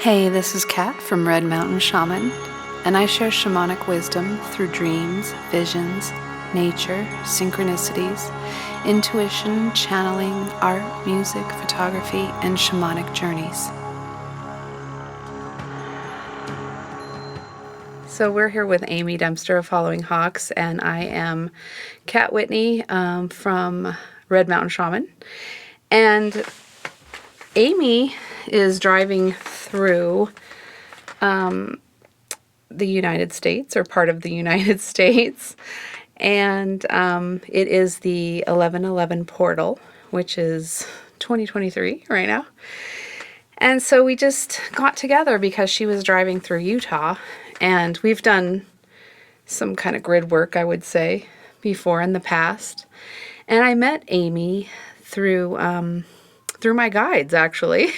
Hey, this is Kat from Red Mountain Shaman, and I share shamanic wisdom through dreams, visions, nature, synchronicities, intuition, channeling, art, music, photography, and shamanic journeys. So we're here with Amy Dempster of Following Hawks, and I am Kat Whitney from Red Mountain Shaman. And Amy is driving through the United States, or part of the United States, and it is the 1111 portal, which is 2023 right now. And so we just got together because she was driving through Utah, and we've done some kind of grid work, I would say, before in the past. And I met Amy through my guides, actually.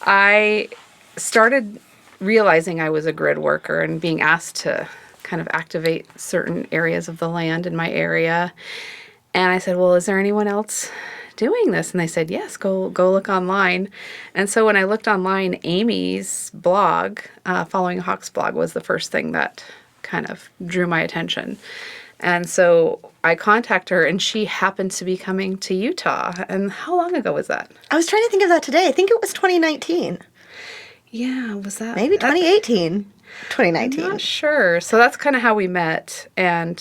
I started realizing I was a grid worker and being asked to kind of activate certain areas of the land in my area. And I said, well, is there anyone else doing this? And they said, yes, go look online. And so when I looked online, Amy's blog, Following Hawks blog, was the first thing that kind of drew my attention. And so I contacted her, and she happened to be coming to Utah. And how long ago was that? I was trying to think of that today. I think it was 2019. Yeah, was that? Maybe 2018. 2019. I'm not sure. So that's kind of how we met. And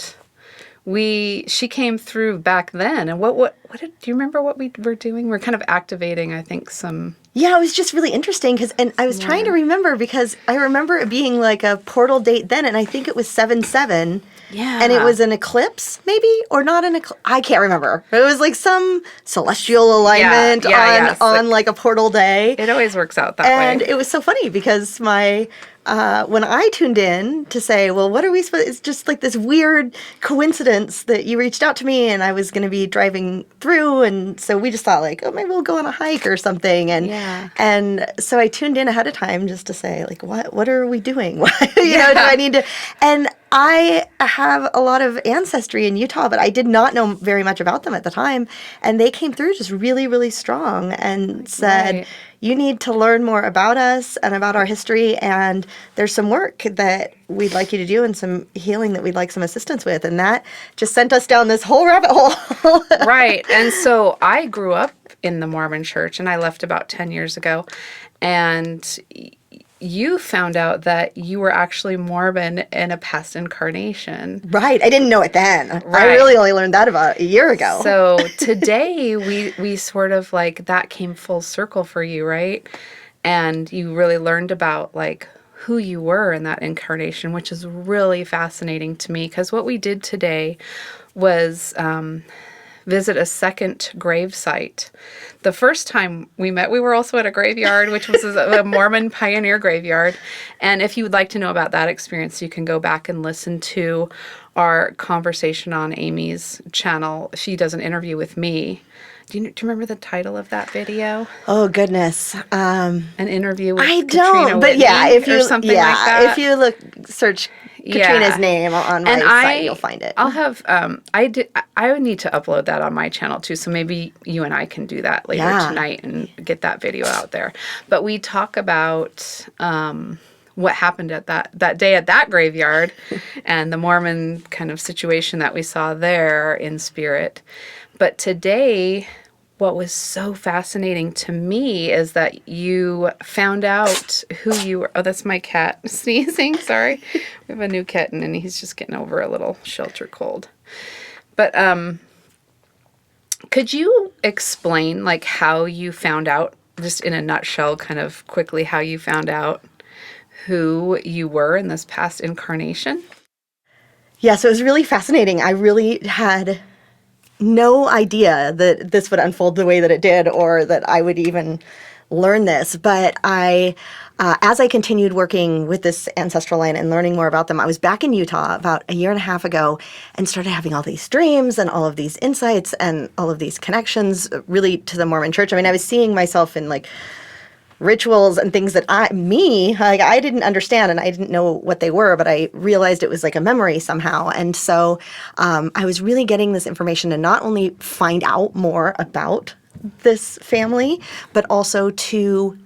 she came through back then. And what do you remember what we were doing? We're kind of activating, I think, some... Yeah, it was just really interesting and I was trying to remember, because I remember it being like a portal date then, and I think it was 7/7. Yeah. And it was an eclipse, maybe? Or not an eclipse? I can't remember. It was like some celestial alignment on like a portal day. It always works out that way. And it was so funny because when I tuned in to say, well, what are we supposed... It's just like this weird coincidence that you reached out to me, and I was going to be driving through, and so we just thought like, oh, maybe we'll go on a hike or something. And so I tuned in ahead of time just to say, like, what are we doing? Do I need to... And I have a lot of ancestry in Utah, but I did not know very much about them at the time. And they came through just really, really strong and said, you need to learn more about us and about our history. And there's some work that we'd like you to do and some healing that we'd like some assistance with. And that just sent us down this whole rabbit hole. Right. And so I grew up in the Mormon church, and I left about 10 years ago. And you found out that you were actually Mormon in a past incarnation. Right. I didn't know it then. Right. I really only learned that about a year ago. So today we sort of like that came full circle for you, right? And you really learned about like who you were in that incarnation, which is really fascinating to me, because what we did today was visit a second grave site. The first time we met, we were also at a graveyard, which was a Mormon pioneer graveyard. And if you would like to know about that experience, you can go back and listen to our conversation on Amy's channel. She does an interview with me. Do you remember the title of that video? Oh, goodness. An interview with I Katrina don't, but Whitney, yeah, if you or something like that. If you search Katrina's name on my site, you'll find it. I'll have I would need to upload that on my channel too, so maybe you and I can do that later tonight and get that video out there. But we talk about what happened at that day at that graveyard and the Mormon kind of situation that we saw there in spirit. But today, what was so fascinating to me is that you found out who you were. Oh, that's my cat sneezing. Sorry. We have a new kitten, and he's just getting over a little shelter cold. But could you explain, like, how you found out, just in a nutshell, kind of quickly, how you found out who you were in this past incarnation? Yeah, so it was really fascinating. I really had no idea that this would unfold the way that it did, or that I would even learn this. But as I continued working with this ancestral line and learning more about them, I was back in Utah about a year and a half ago and started having all these dreams and all of these insights and all of these connections really to the Mormon church. I mean, I was seeing myself in like rituals and things that I didn't understand, and I didn't know what they were, but I realized it was like a memory somehow. And so I was really getting this information to not only find out more about this family, but also to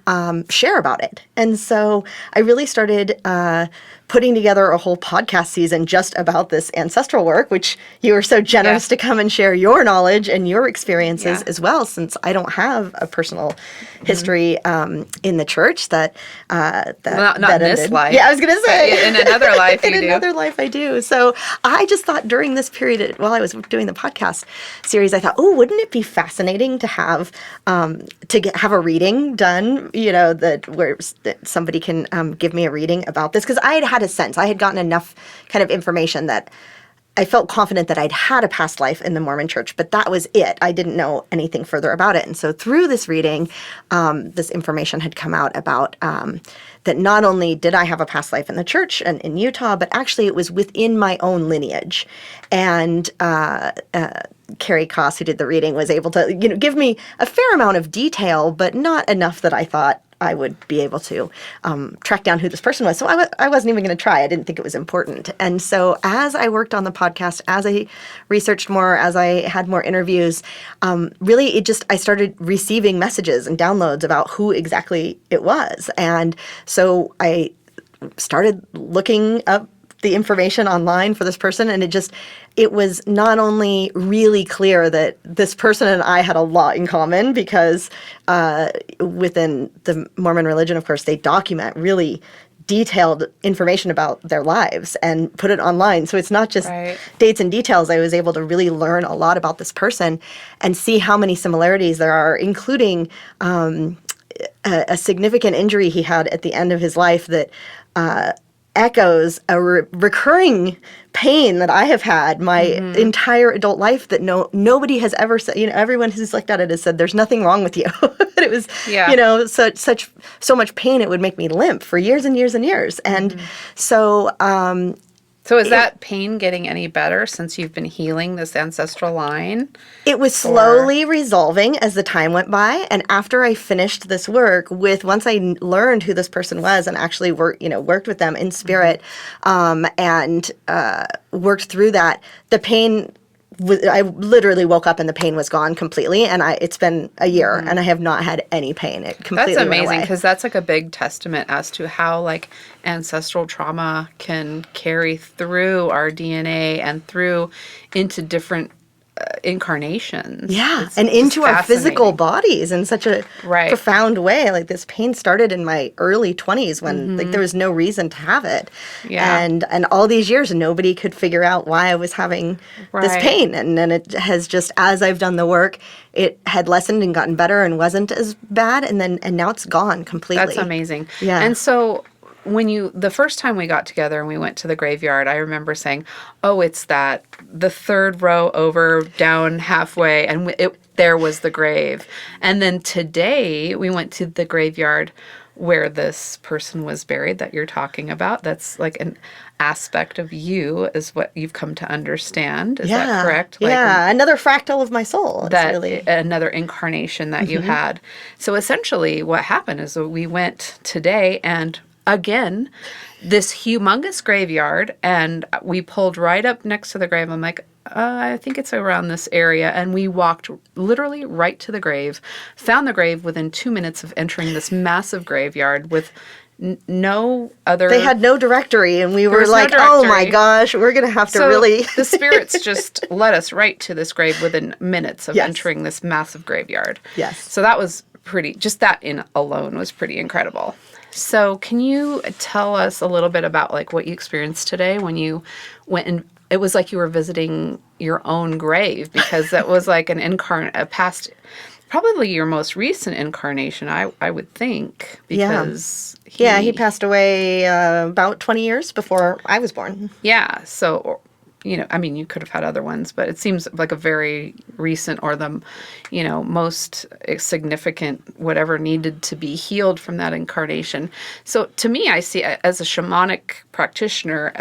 share about it. And so I really started putting together a whole podcast season just about this ancestral work, which you were so generous to come and share your knowledge and your experiences as well, since I don't have a personal history in the church that not in this ended. life. Yeah, I was going to say. In another life you in do. another life I do. So I just thought during this period, while I was doing the podcast series, I thought, oh, wouldn't it be fascinating to have have a reading done, where somebody can give me a reading about this? Because I had a sense. I had gotten enough kind of information that I felt confident that I'd had a past life in the Mormon church, but that was it. I didn't know anything further about it. And so through this reading, this information had come out about that not only did I have a past life in the church and in Utah, but actually it was within my own lineage. And Carrie Koss, who did the reading, was able to give me a fair amount of detail, but not enough that I thought I would be able to track down who this person was. So I wasn't even going to try. I didn't think it was important. And so as I worked on the podcast, as I researched more, as I had more interviews, really I started receiving messages and downloads about who exactly it was. And so I started looking up the information online for this person, and it was not only really clear that this person and I had a lot in common, because within the Mormon religion, of course, they document really detailed information about their lives and put it online. So it's not just dates and details. I was able to really learn a lot about this person and see how many similarities there are, including a significant injury he had at the end of his life that echoes a recurring pain that I have had my entire adult life that nobody has ever said. Everyone who's looked at it has said there's nothing wrong with you. It was so much pain it would make me limp for years and years and years. And so is that pain getting any better since you've been healing this ancestral line? It was slowly resolving as the time went by. And after I finished this work once I learned who this person was and actually worked with them in spirit, and worked through that, the pain, I literally woke up and the pain was gone completely. And it's been a year and I have not had any pain. It completely That's went amazing, away. because that's like a big testament as to how ancestral trauma can carry through our DNA and through into different incarnations. Yeah, It's and just into our physical fascinating. bodies in such a profound way. Like, this pain started in my early 20s when there was no reason to have it. Yeah. And all these years, nobody could figure out why I was having this pain. And then it has just, as I've done the work, it had lessened and gotten better and wasn't as bad. And now it's gone completely. That's amazing. Yeah. And so the first time we got together and we went to the graveyard, I remember saying, oh, it's the third row over, down halfway, and there was the grave. And then today we went to the graveyard where this person was buried that you're talking about. That's like an aspect of you, is what you've come to understand. Is that correct? Another fractal of my soul. Another incarnation that you had. So essentially what happened is we went today, and again, this humongous graveyard, and we pulled right up next to the grave. I'm like, I think it's around this area. And we walked literally right to the grave, found the grave within 2 minutes of entering this massive graveyard with no other... They had no directory, and we were like, oh my gosh, we're going to have to really... The spirits just led us right to this grave within minutes of entering this massive graveyard. Yes. So that was just that in alone was pretty incredible. So can you tell us a little bit about what you experienced today when you went and it was like you were visiting your own grave, because that was like a past, probably your most recent incarnation, I would think, because he passed away about 20 years before I was born. Yeah. So, you could have had other ones, but it seems like a very recent, or the, most significant, whatever needed to be healed from that incarnation. So to me, I see as a shamanic practitioner,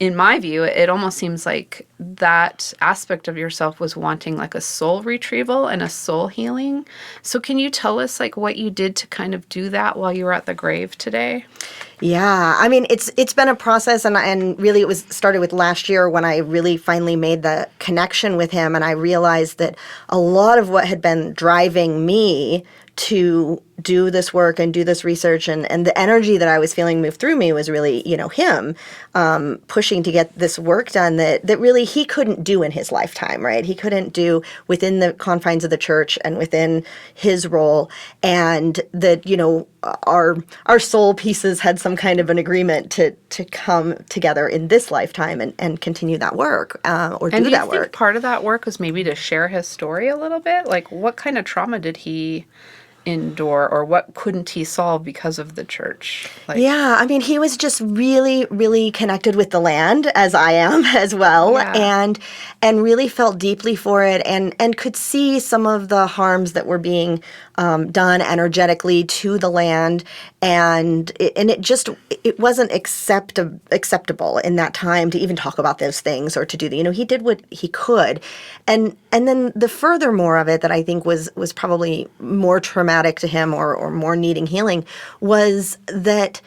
in my view, it almost seems like that aspect of yourself was wanting like a soul retrieval and a soul healing. So can you tell us like what you did to kind of do that while you were at the grave today? Yeah, I mean it's been a process, and really it was started with last year when I really finally made the connection with him, and I realized that a lot of what had been driving me to do this work and do this research and the energy that I was feeling move through me was really, him pushing to get this work done that really he couldn't do in his lifetime, right? He couldn't do within the confines of the church and within his role. And that, our soul pieces had some kind of an agreement to come together in this lifetime and continue that work or And do do you that think work. part of that work was maybe to share his story a little bit? Like what kind of trauma did he endure, or what couldn't he solve because of the church? Like, Yeah, I mean, he was just really, really connected with the land, as I am as well, yeah. and really felt deeply for it, and could see some of the harms that were being done energetically to the land, and it wasn't acceptable in that time to even talk about those things or to do that. He did what he could, and then the furthermore of it that I think was probably more traumatic to him or more needing healing was that,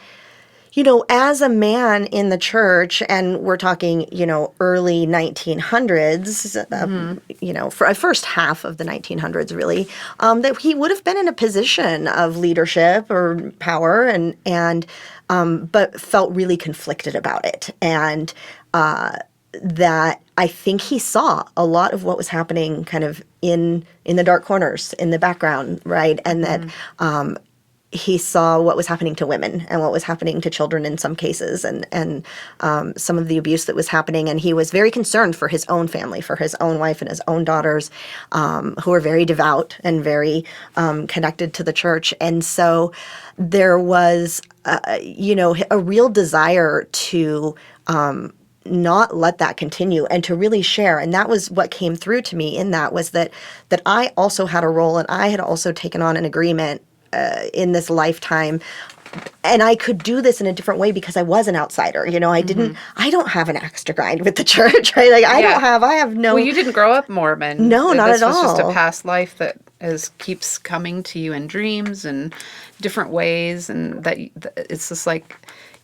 as a man in the church, and we're talking, early 1900s, for a first half of the 1900s, really, that he would have been in a position of leadership or power, but felt really conflicted about it, and that I think he saw a lot of what was happening, kind of in the dark corners, in the background, right, and that. He saw what was happening to women and what was happening to children in some cases, and some of the abuse that was happening. And he was very concerned for his own family, for his own wife and his own daughters, who were very devout and very connected to the church. And so there was, a real desire to not let that continue and to really share. And that was what came through to me in that was that I also had a role, and I had also taken on an agreement in this lifetime, and I could do this in a different way because I was an outsider. I don't have an axe to grind with the church, right? Like I have no. Well, you didn't grow up Mormon. No, not at all. This was just a past life that keeps coming to you in dreams and different ways, and that it's just like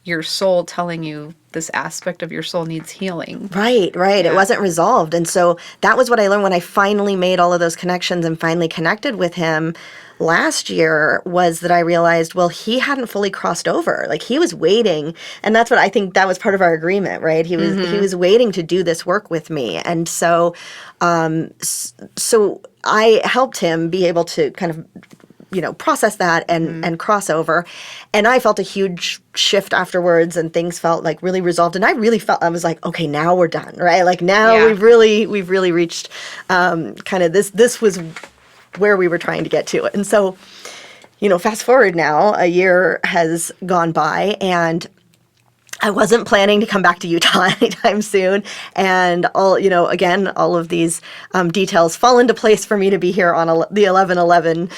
your soul telling you this aspect of your soul needs healing. Right. Yeah. It wasn't resolved. And so that was what I learned when I finally made all of those connections and finally connected with him last year, was that I realized, well, he hadn't fully crossed over. Like he was waiting. And that's what I think that was part of our agreement, right? He was waiting to do this work with me. And so, so I helped him be able to kind of process that and cross over. And I felt a huge shift afterwards, and things felt like really resolved. And I really felt, I was like, okay, now we're done, right? Like now we've really reached kind of this was where we were trying to get to. And so, fast forward now, a year has gone by, and I wasn't planning to come back to Utah anytime soon. And all of these details fall into place for me to be here on the 11/11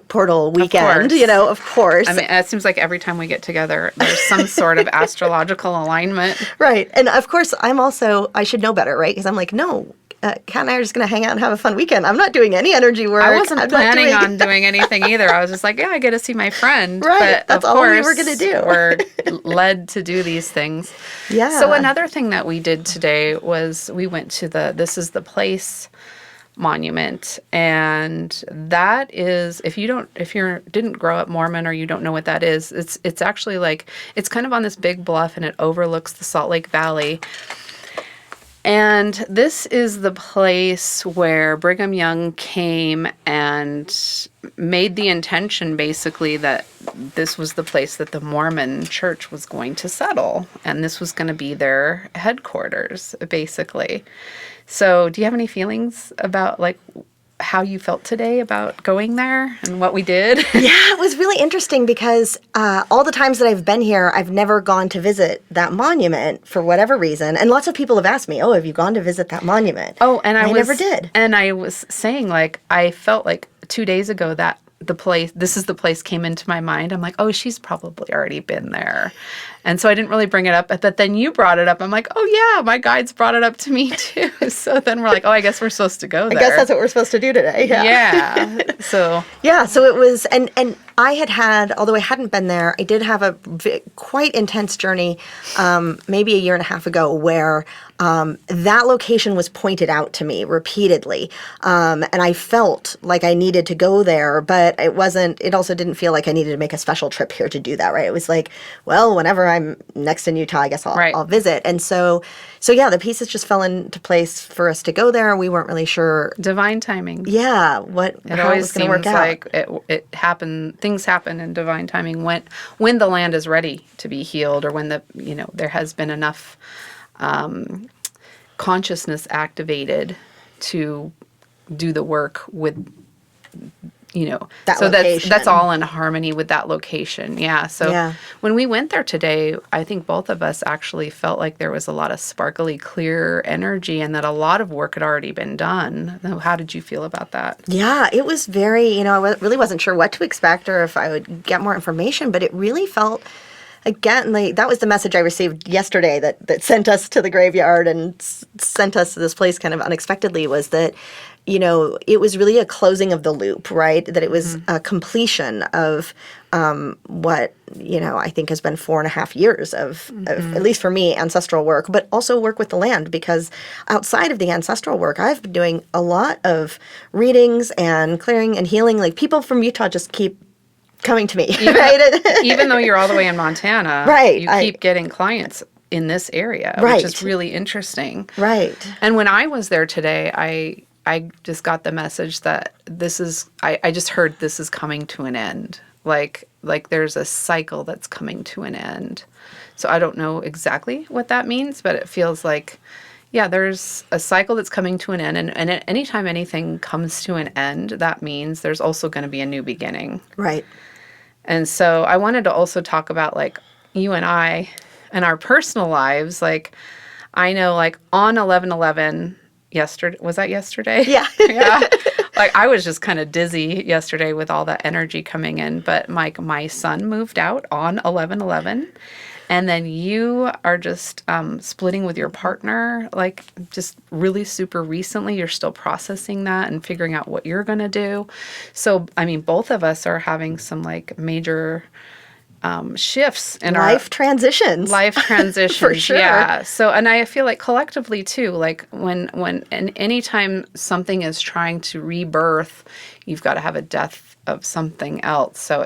portal weekend, of course. I mean, it seems like every time we get together, there's some sort of astrological alignment. Right. And of course, I should know better, right? Because I'm like, no, Kat and I are just going to hang out and have a fun weekend. I'm not doing any energy work. I wasn't planning on doing anything either. I was just like, yeah, I get to see my friend. Right. But that's of all course, we were going to do. We're led to do these things. Yeah. So another thing that we did today was we went to This Is the Place monument, and that is, if you didn't grow up Mormon or you don't know what that is, it's actually like, it's kind of on this big bluff, and it overlooks the Salt Lake Valley. And this is the place where Brigham Young came and made the intention, basically, that this was the place that the Mormon church was going to settle. And this was going to be their headquarters, basically. So do you have any feelings about, like, how you felt today about going there and what we did? Yeah, it was really interesting because all the times that I've been here, I've never gone to visit that monument for whatever reason. And lots of people have asked me, oh, have you gone to visit that monument? Oh, and I never did. And I was saying, like, I felt like 2 days ago that This Is the Place came into my mind. I'm like, oh, she's probably already been there. And so I didn't really bring it up, but then you brought it up. I'm like, oh yeah, my guides brought it up to me too. So then we're like, oh, I guess we're supposed to go there. I guess that's what we're supposed to do today. Yeah. Yeah. So Yeah, so it was, and I had, although I hadn't been there, I did have a quite intense journey, maybe a year and a half ago, where that location was pointed out to me repeatedly, and I felt like I needed to go there, but it wasn't. It also didn't feel like I needed to make a special trip here to do that. Right? It was like, well, whenever I'm next in Utah, I guess I'll visit. And so yeah, the pieces just fell into place for us to go there. We weren't really sure. Divine timing. Yeah, how it was going to work out. Like it happened. Things happen in divine timing when the land is ready to be healed, or when there has been enough consciousness activated to do the work with that so location. that's all in harmony with that location. Yeah. So when we went there today, I think both of us actually felt like there was a lot of sparkly, clear energy, and that a lot of work had already been done. How did you feel about that? Yeah, it was very, I really wasn't sure what to expect or if I would get more information, but it really felt, again, like that was the message I received yesterday that sent us to the graveyard and sent us to this place kind of unexpectedly, was that it was really a closing of the loop, right? That it was a completion of what, I think has been 4.5 years of, at least for me, ancestral work, but also work with the land, because outside of the ancestral work, I've been doing a lot of readings and clearing and healing. Like, people from Utah just keep coming to me, right? Even though you're all the way in Montana, right? You keep getting clients in this area, right, which is really interesting. Right. And when I was there today, I just got the message that I just heard this is coming to an end. Like there's a cycle that's coming to an end. So I don't know exactly what that means, but it feels like, yeah, there's a cycle that's coming to an end. And anytime anything comes to an end, that means there's also going to be a new beginning. Right. And so I wanted to also talk about, like, you and I and our personal lives. Like, I know, like, on 11/11, yesterday, was that yesterday? Yeah. Yeah. Like, I was just kind of dizzy yesterday with all that energy coming in. But my son moved out on 11/11. And then you are just splitting with your partner, like, just really super recently. You're still processing that and figuring out what you're going to do. So, I mean, both of us are having some, like, major shifts in life transitions. Life transitions, for sure. Yeah. So, and I feel like collectively too, like when and anytime something is trying to rebirth, you've got to have a death of something else. So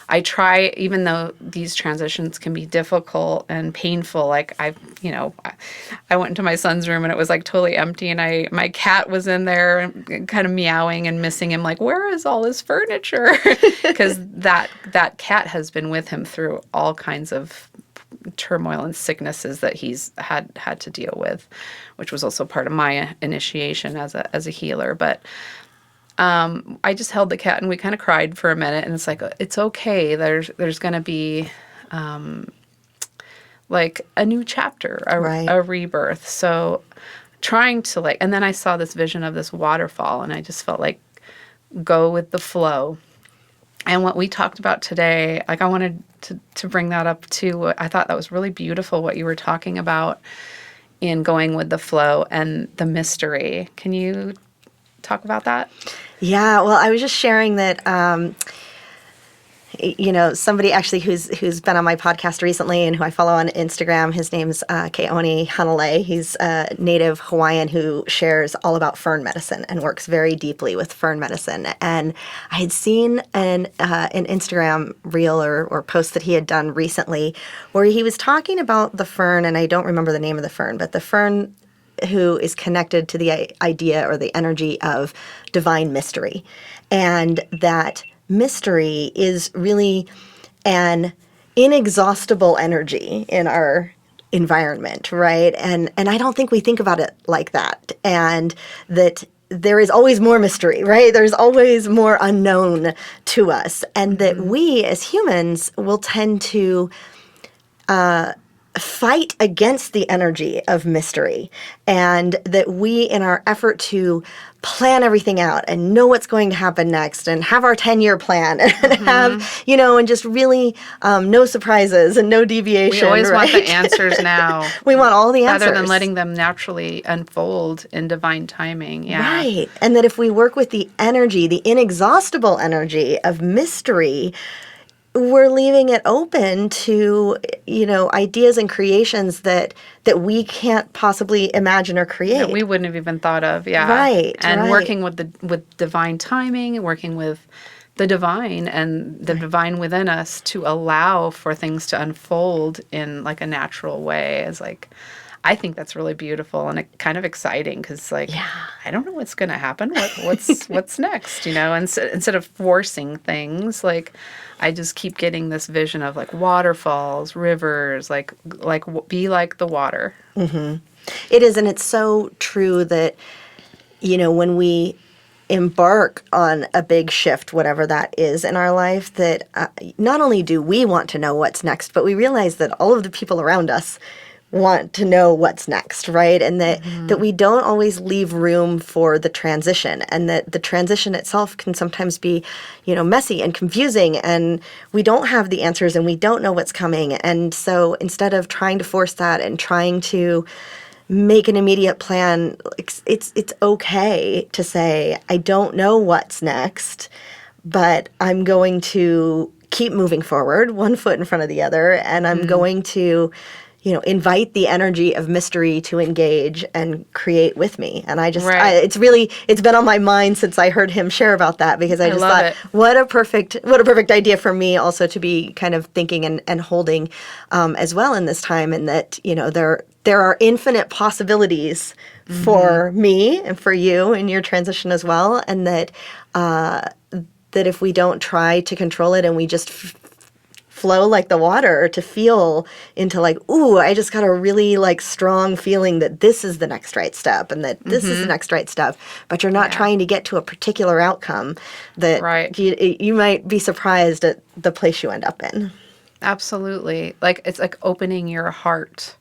I try, even though these transitions can be difficult and painful, like I went into my son's room and it was like totally empty, and my cat was in there kind of meowing and missing him, like, where is all his furniture? Because that cat has been with him through all kinds of turmoil and sicknesses that he's had to deal with, which was also part of my initiation as a healer. But I just held the cat and we kind of cried for a minute, and it's like, it's okay. There's going to be like a new chapter, a rebirth. So trying to, like, and then I saw this vision of this waterfall, and I just felt like, go with the flow. And what we talked about today, like, I wanted to bring that up too. I thought that was really beautiful what you were talking about in going with the flow and the mystery. Can you talk about that? Yeah, well, I was just sharing that, somebody actually who's been on my podcast recently and who I follow on Instagram, his name's Keone Hanalei. He's a native Hawaiian who shares all about fern medicine and works very deeply with fern medicine. And I had seen an Instagram reel or post that he had done recently where he was talking about the fern, and I don't remember the name of the fern, but the fern who is connected to the idea or the energy of divine mystery. And that mystery is really an inexhaustible energy in our environment, right? And I don't think we think about it like that. And that there is always more mystery, right? There's always more unknown to us. And that we as humans will tend to fight against the energy of mystery, and that we, in our effort to plan everything out and know what's going to happen next and have our 10-year plan and have, and just really no surprises and no We deviation, always want the right? answers now. We want all the rather answers. than letting them naturally unfold in divine timing. Yeah. Right. And that if we work with the energy, the inexhaustible energy of mystery, we're leaving it open to, ideas and creations that we can't possibly imagine or create. That we wouldn't have even thought of. Yeah. Right. And right. working with divine timing, working with the divine and the divine within us to allow for things to unfold in like a natural way is like, I think that's really beautiful and kind of exciting because, like, I don't know what's going to happen. What's next? And so, instead of forcing things, like, I just keep getting this vision of like waterfalls, rivers, be like the water. Mm-hmm. It is, and it's so true that when we embark on a big shift, whatever that is in our life, that not only do we want to know what's next, but we realize that all of the people around us want to know what's next, right? And that we don't always leave room for the transition, and that the transition itself can sometimes be, messy and confusing, and we don't have the answers and we don't know what's coming. And so instead of trying to force that and trying to make an immediate plan, it's okay to say, I don't know what's next, but I'm going to keep moving forward, one foot in front of the other, and I'm going to invite the energy of mystery to engage and create with me. And I just, it's been on my mind since I heard him share about that, because I just thought, what a perfect idea for me also to be kind of thinking and holding as well in this time. And that, there are infinite possibilities for me and for you in your transition as well. And that, that if we don't try to control it and we just flow like the water, to feel into like, ooh, I just got a really like strong feeling that this is the next right step and that this is the next right step, but you're not trying to get to a particular outcome, that you might be surprised at the place you end up in. Absolutely. Like, it's like opening your heart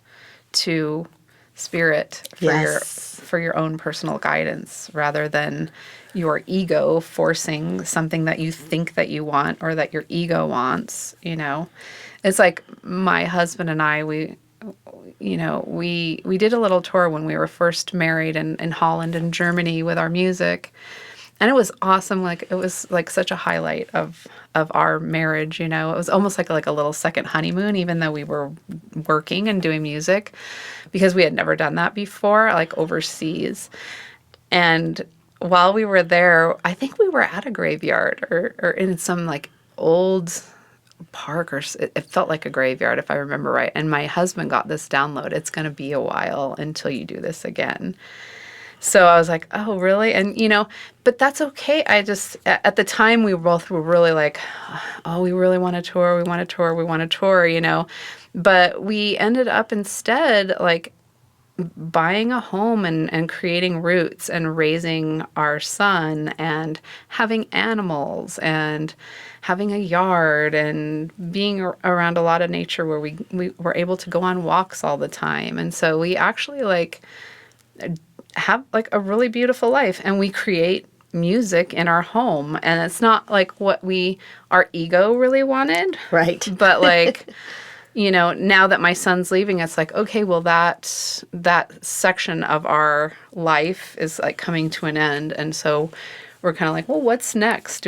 to spirit for your own personal guidance, rather than your ego forcing something that you think that you want or that your ego wants. It's like my husband and I, we did a little tour when we were first married in Holland and Germany with our music. And it was awesome. Like, it was like such a highlight of our marriage. It was almost like a little second honeymoon, even though we were working and doing music, because we had never done that before, like overseas. And while we were there, I think we were at a graveyard or in some like old park, or it felt like a graveyard if I remember right. And my husband got this download: it's going to be a while until you do this again. So I was like, oh, really? And, but that's okay. I just, at the time, we both were really like, oh, we really want to tour. We want to tour. We want to tour, But we ended up instead, like, buying a home and creating roots and raising our son and having animals and having a yard and being around a lot of nature where we were able to go on walks all the time. And so we actually, like, have like a really beautiful life, and we create music in our home, and it's not like what our ego really wanted, right? But like, now that my son's leaving, it's like, okay, well, that section of our life is like coming to an end, and so we're kind of like, well, what's next?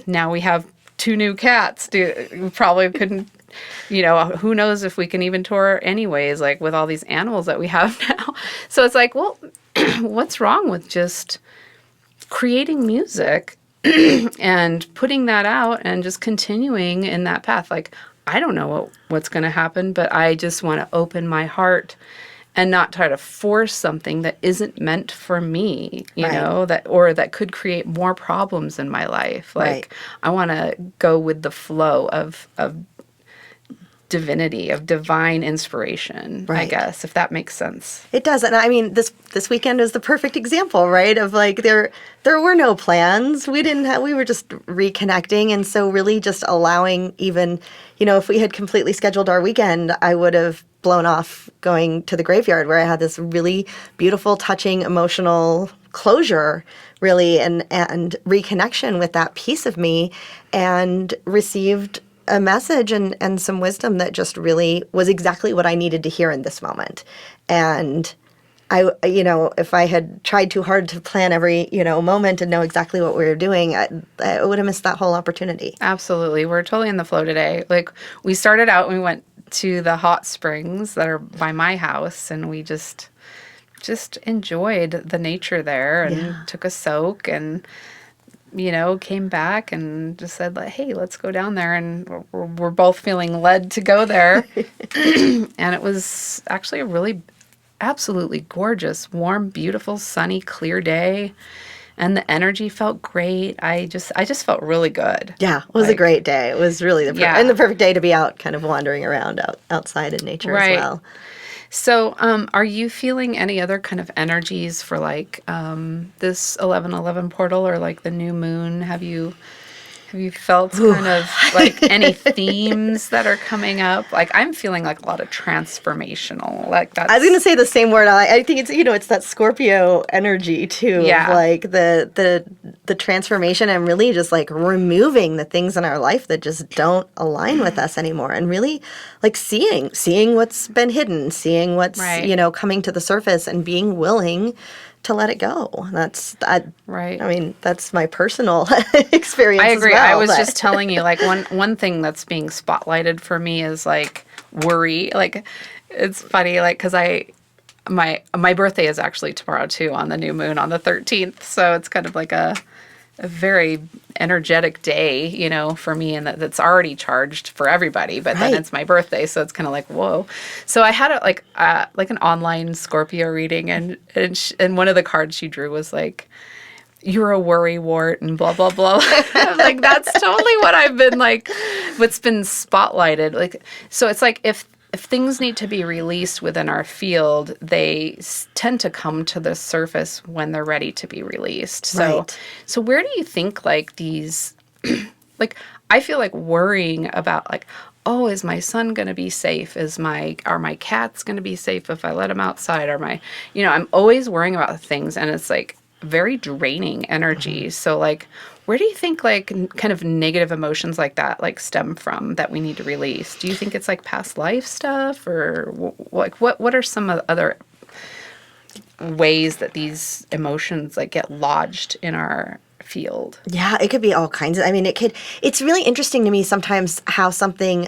Now we have 2 new cats. We probably couldn't, who knows if we can even tour anyways, like with all these animals that we have now. So it's like, well, what's wrong with just creating music and putting that out and just continuing in that path? Like, I don't know what's going to happen, but I just want to open my heart and not try to force something that isn't meant for me, that could create more problems in my life. Like, I want to go with the flow of divinity, of divine inspiration, I Right. guess, if that makes sense. It does. And I mean, this weekend is the perfect example, right? Of like there were no plans. We were just reconnecting. And so really just allowing, even, if we had completely scheduled our weekend, I would have blown off going to the graveyard, where I had this really beautiful, touching, emotional closure, really, and reconnection with that piece of me, and received a message and some wisdom that just really was exactly what I needed to hear in this moment. And if I had tried too hard to plan every, moment and know exactly what we were doing, I would have missed that whole opportunity. Absolutely. We're totally in the flow today. Like, we started out and we went to the hot springs that are by my house, and we just enjoyed the nature there and took a soak, and came back and just said, like, hey, let's go down there. And we're both feeling led to go there. And it was actually a really absolutely gorgeous, warm, beautiful, sunny, clear day. And the energy felt great. I just felt really good. Yeah, it was a great day. It was really the perfect day to be out, kind of wandering around outside in nature as well. So, are you feeling any other kind of energies for like this 11:11 portal, or like the new moon? Have you felt kind of like any themes that are coming up? Like, I'm feeling like a lot of transformational. Like, that's, I was going to say the same word. I think it's it's that Scorpio energy too. Yeah. Of like the transformation, and really just like removing the things in our life that just don't align with us anymore, and really like seeing what's been hidden, seeing what's coming to the surface, and being willing to let it go. right. I mean, that's my personal experience. I agree. As well, I was just telling you, like, one thing that's being spotlighted for me is like worry. Like, it's funny, like, because my birthday is actually tomorrow too, on the new moon on the 13th. So it's kind of like a very energetic day, for me, and that's already charged for everybody. But then it's my birthday, so it's kind of like, whoa. So I had like an online Scorpio reading, and one of the cards she drew was like, "You're a worry wart," and blah blah blah. I'm like, that's totally what I've been like, what's been spotlighted. Like, so it's like if things need to be released within our field, they tend to come to the surface when they're ready to be released. So, so where do you think like these, like, I feel like worrying about like, oh, is my son going to be safe? Are my cats going to be safe if I let them outside? I'm always worrying about things, and it's like very draining energy. So like, where do you think like kind of negative emotions like that like stem from that we need to release? Do you think it's like past life stuff, or like what are some of the other ways that these emotions like get lodged in our field? Yeah, it could be all kinds of, it's really interesting to me sometimes how something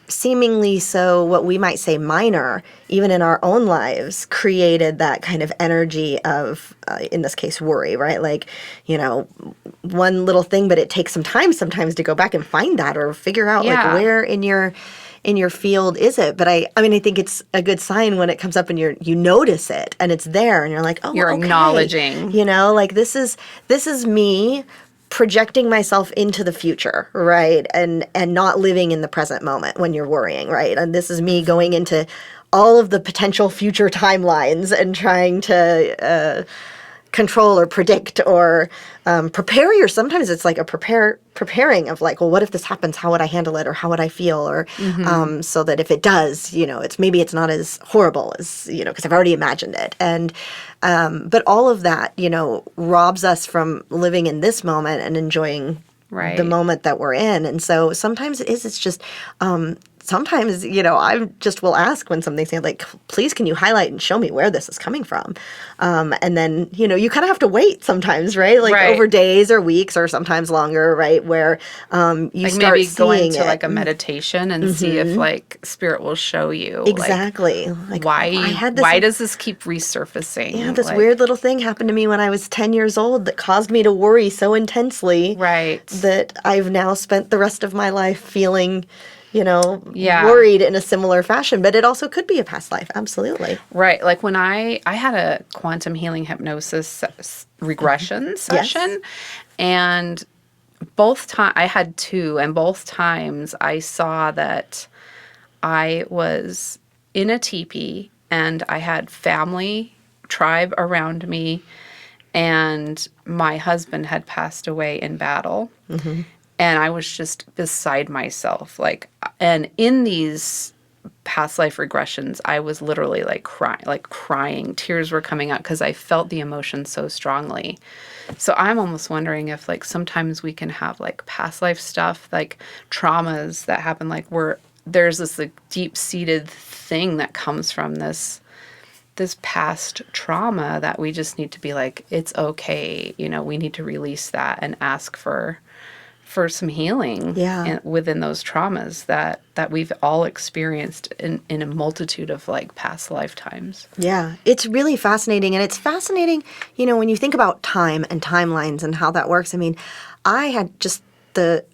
seemingly so what we might say minor, even in our own lives, created that kind of energy of, in this case, worry, right? Like, one little thing, but it takes some time sometimes to go back and find that, or figure out like where in your field is it. But I think it's a good sign when it comes up and you notice it and it's there, and you're like, oh, you're okay. acknowledging, like this is me projecting myself into the future, right? And not living in the present moment when you're worrying, right? And this is me going into all of the potential future timelines and trying to control or predict or prepare sometimes it's like a preparing of like, well, what if this happens? How would I handle it? Or how would I feel? Or so that if it does, it's not as horrible as, because I've already imagined it. And but all of that, robs us from living in this moment and enjoying the moment that we're in. And so sometimes it's just sometimes, I just will ask when something's saying like, please, can you highlight and show me where this is coming from? And then, you kind of have to wait sometimes, right? Like over days or weeks or sometimes longer, right? Where you like start maybe seeing go into it. like a meditation and see if like spirit will show you exactly like why does this keep resurfacing? Yeah, this weird little thing happened to me when I was 10 years old that caused me to worry so intensely that I've now spent the rest of my life feeling worried in a similar fashion. But it also could be a past life. Absolutely. Right. Like when I had a quantum healing hypnosis regression session, and both times I had two, and both times I saw that I was in a teepee and I had family, tribe around me, and my husband had passed away in battle. And I was just beside myself. Like, and in these past life regressions, I was literally like crying. Tears were coming out because I felt the emotion so strongly. So I'm almost wondering if like sometimes we can have like past life stuff, like traumas that happen, like where there's this like deep seated thing that comes from this past trauma that we just need to be like, it's okay. You know, we need to release that and ask for some healing Yeah. within those traumas that we've all experienced in a multitude of like past lifetimes. Yeah, it's really fascinating. And it's fascinating, when you think about time and timelines and how that works. I mean, I had just the,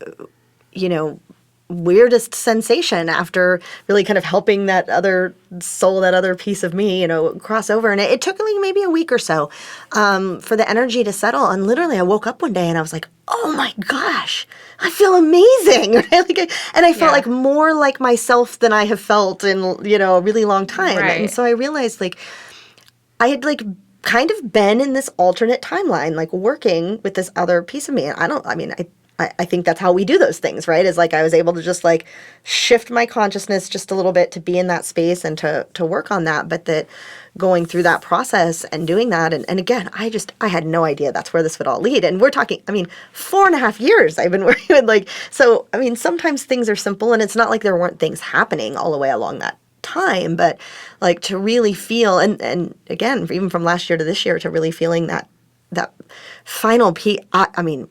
weirdest sensation after really kind of helping that other soul, that other piece of me, cross over. And it took me maybe a week or so for the energy to settle. And literally I woke up one day and I was like, oh my gosh, I feel amazing. Right? And I felt like more like myself than I have felt in, a really long time. Right. And so I realized like I had like kind of been in this alternate timeline, like working with this other piece of me. And I think that's how we do those things, right? Is like I was able to just like shift my consciousness just a little bit to be in that space and to work on that. But that going through that process and doing that, and again, I had no idea that's where this would all lead. And we're talking, 4.5 years I've been working with so sometimes things are simple and it's not like there weren't things happening all the way along that time, but like to really feel, and again, even from last year to this year, to really feeling that final piece.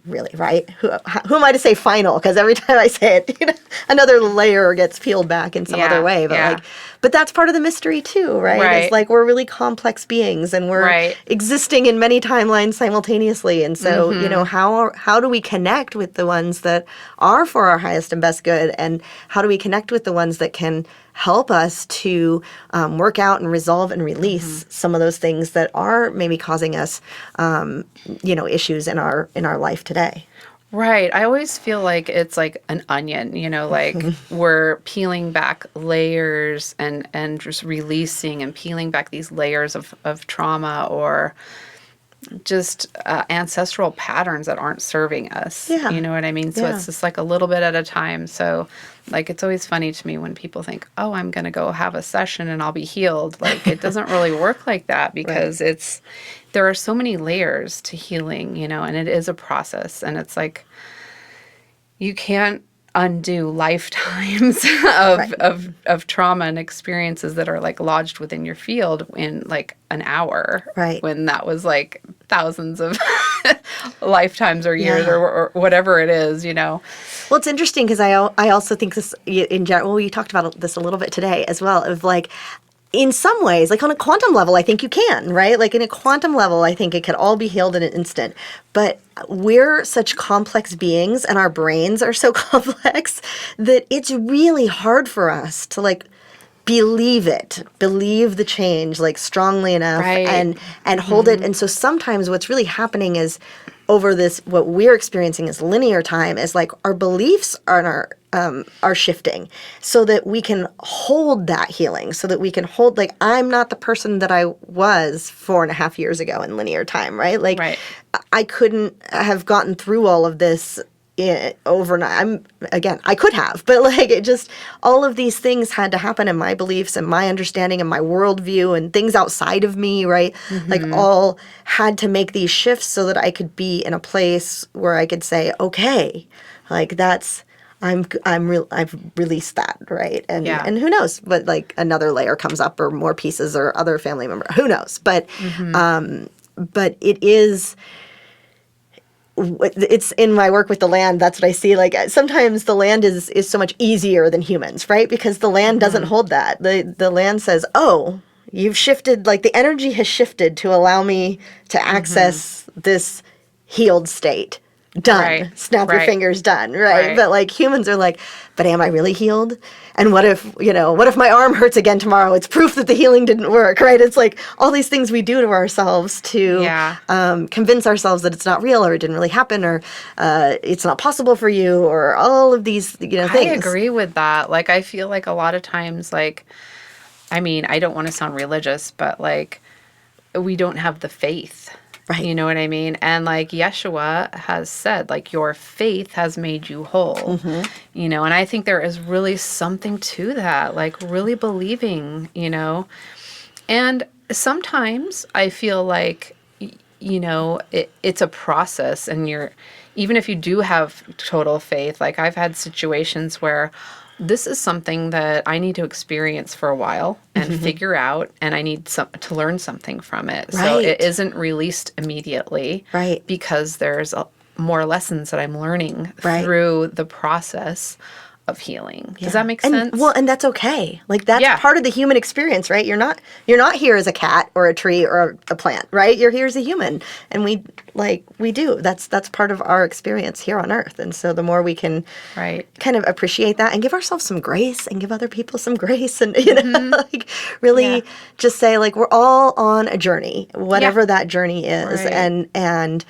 Really, right? Who am I to say final? Because every time I say it, another layer gets peeled back in some other way. But but that's part of the mystery too, right? Right. It's like we're really complex beings and we're existing in many timelines simultaneously. And so, how do we connect with the ones that are for our highest and best good? And how do we connect with the ones that can help us to work out and resolve and release some of those things that are maybe causing us, issues in our life today. Right. I always feel like it's like an onion, like we're peeling back layers and just releasing and peeling back these layers of trauma or just ancestral patterns that aren't serving us. Yeah. You know what I mean? So it's just like a little bit at a time. So like, it's always funny to me when people think, oh, I'm going to go have a session and I'll be healed. Like, it doesn't really work like that because there are so many layers to healing, and it is a process. And it's like, you can't undo lifetimes of trauma and experiences that are like lodged within your field in like an hour. Right. When that was like thousands of lifetimes or years or whatever it is, Well, it's interesting because I also think this in general, we talked about this a little bit today as well, of like, in some ways, like on a quantum level, I think you can, right? Like in a quantum level, I think it can all be healed in an instant. But we're such complex beings and our brains are so complex that it's really hard for us to like believe the change like strongly enough and hold it. And so sometimes what's really happening is over this, what we're experiencing as linear time is like our beliefs are shifting so that we can hold that healing, so that we can hold, like, I'm not the person that I was 4.5 years ago in linear time, right? Like, I couldn't have gotten through all of this overnight. I could have, but like it just, all of these things had to happen in my beliefs and my understanding and my worldview and things outside of me, right? Like all had to make these shifts so that I could be in a place where I could say, okay, like that's, I've released that, right? And and who knows, but like another layer comes up or more pieces or other family member, who knows? But it is. It's in my work with the land, that's what I see. Like sometimes the land is so much easier than humans, right? Because the land doesn't hold that. The land says, oh, you've shifted, like the energy has shifted to allow me to access this healed state. done. Right. Snap your Right. fingers, done, right? Right. But like humans are like, but am I really healed? And what if, what if my arm hurts again tomorrow? It's proof that the healing didn't work, right? It's like all these things we do to ourselves to Yeah. convince ourselves that it's not real or it didn't really happen or it's not possible for you or all of these, I things. agree with that. Like, I feel like a lot of times, like, I mean, I don't want to sound religious, but like, we don't have the faith. Right. You know what I mean? And like Yeshua has said, like, your faith has made you whole. And I think there is really something to that, like, really believing, And sometimes I feel like, it's a process, and even if you do have total faith, like I've had situations where this is something that I need to experience for a while and figure out, and I need to learn something from it. So it Right. isn't released immediately, Right. because there's more lessons that I'm learning Right. through the process of healing. Does that make and sense? well, and that's okay. Like that's Yeah. part of the human experience, right? You're not here as a cat or a tree or a plant, right? You're here as a human, and we do. That's part of our experience here on Earth. And so the more we can Right. kind of appreciate that and give ourselves some grace and give other people some grace, and like really Yeah. just say like we're all on a journey, whatever that journey is, Right.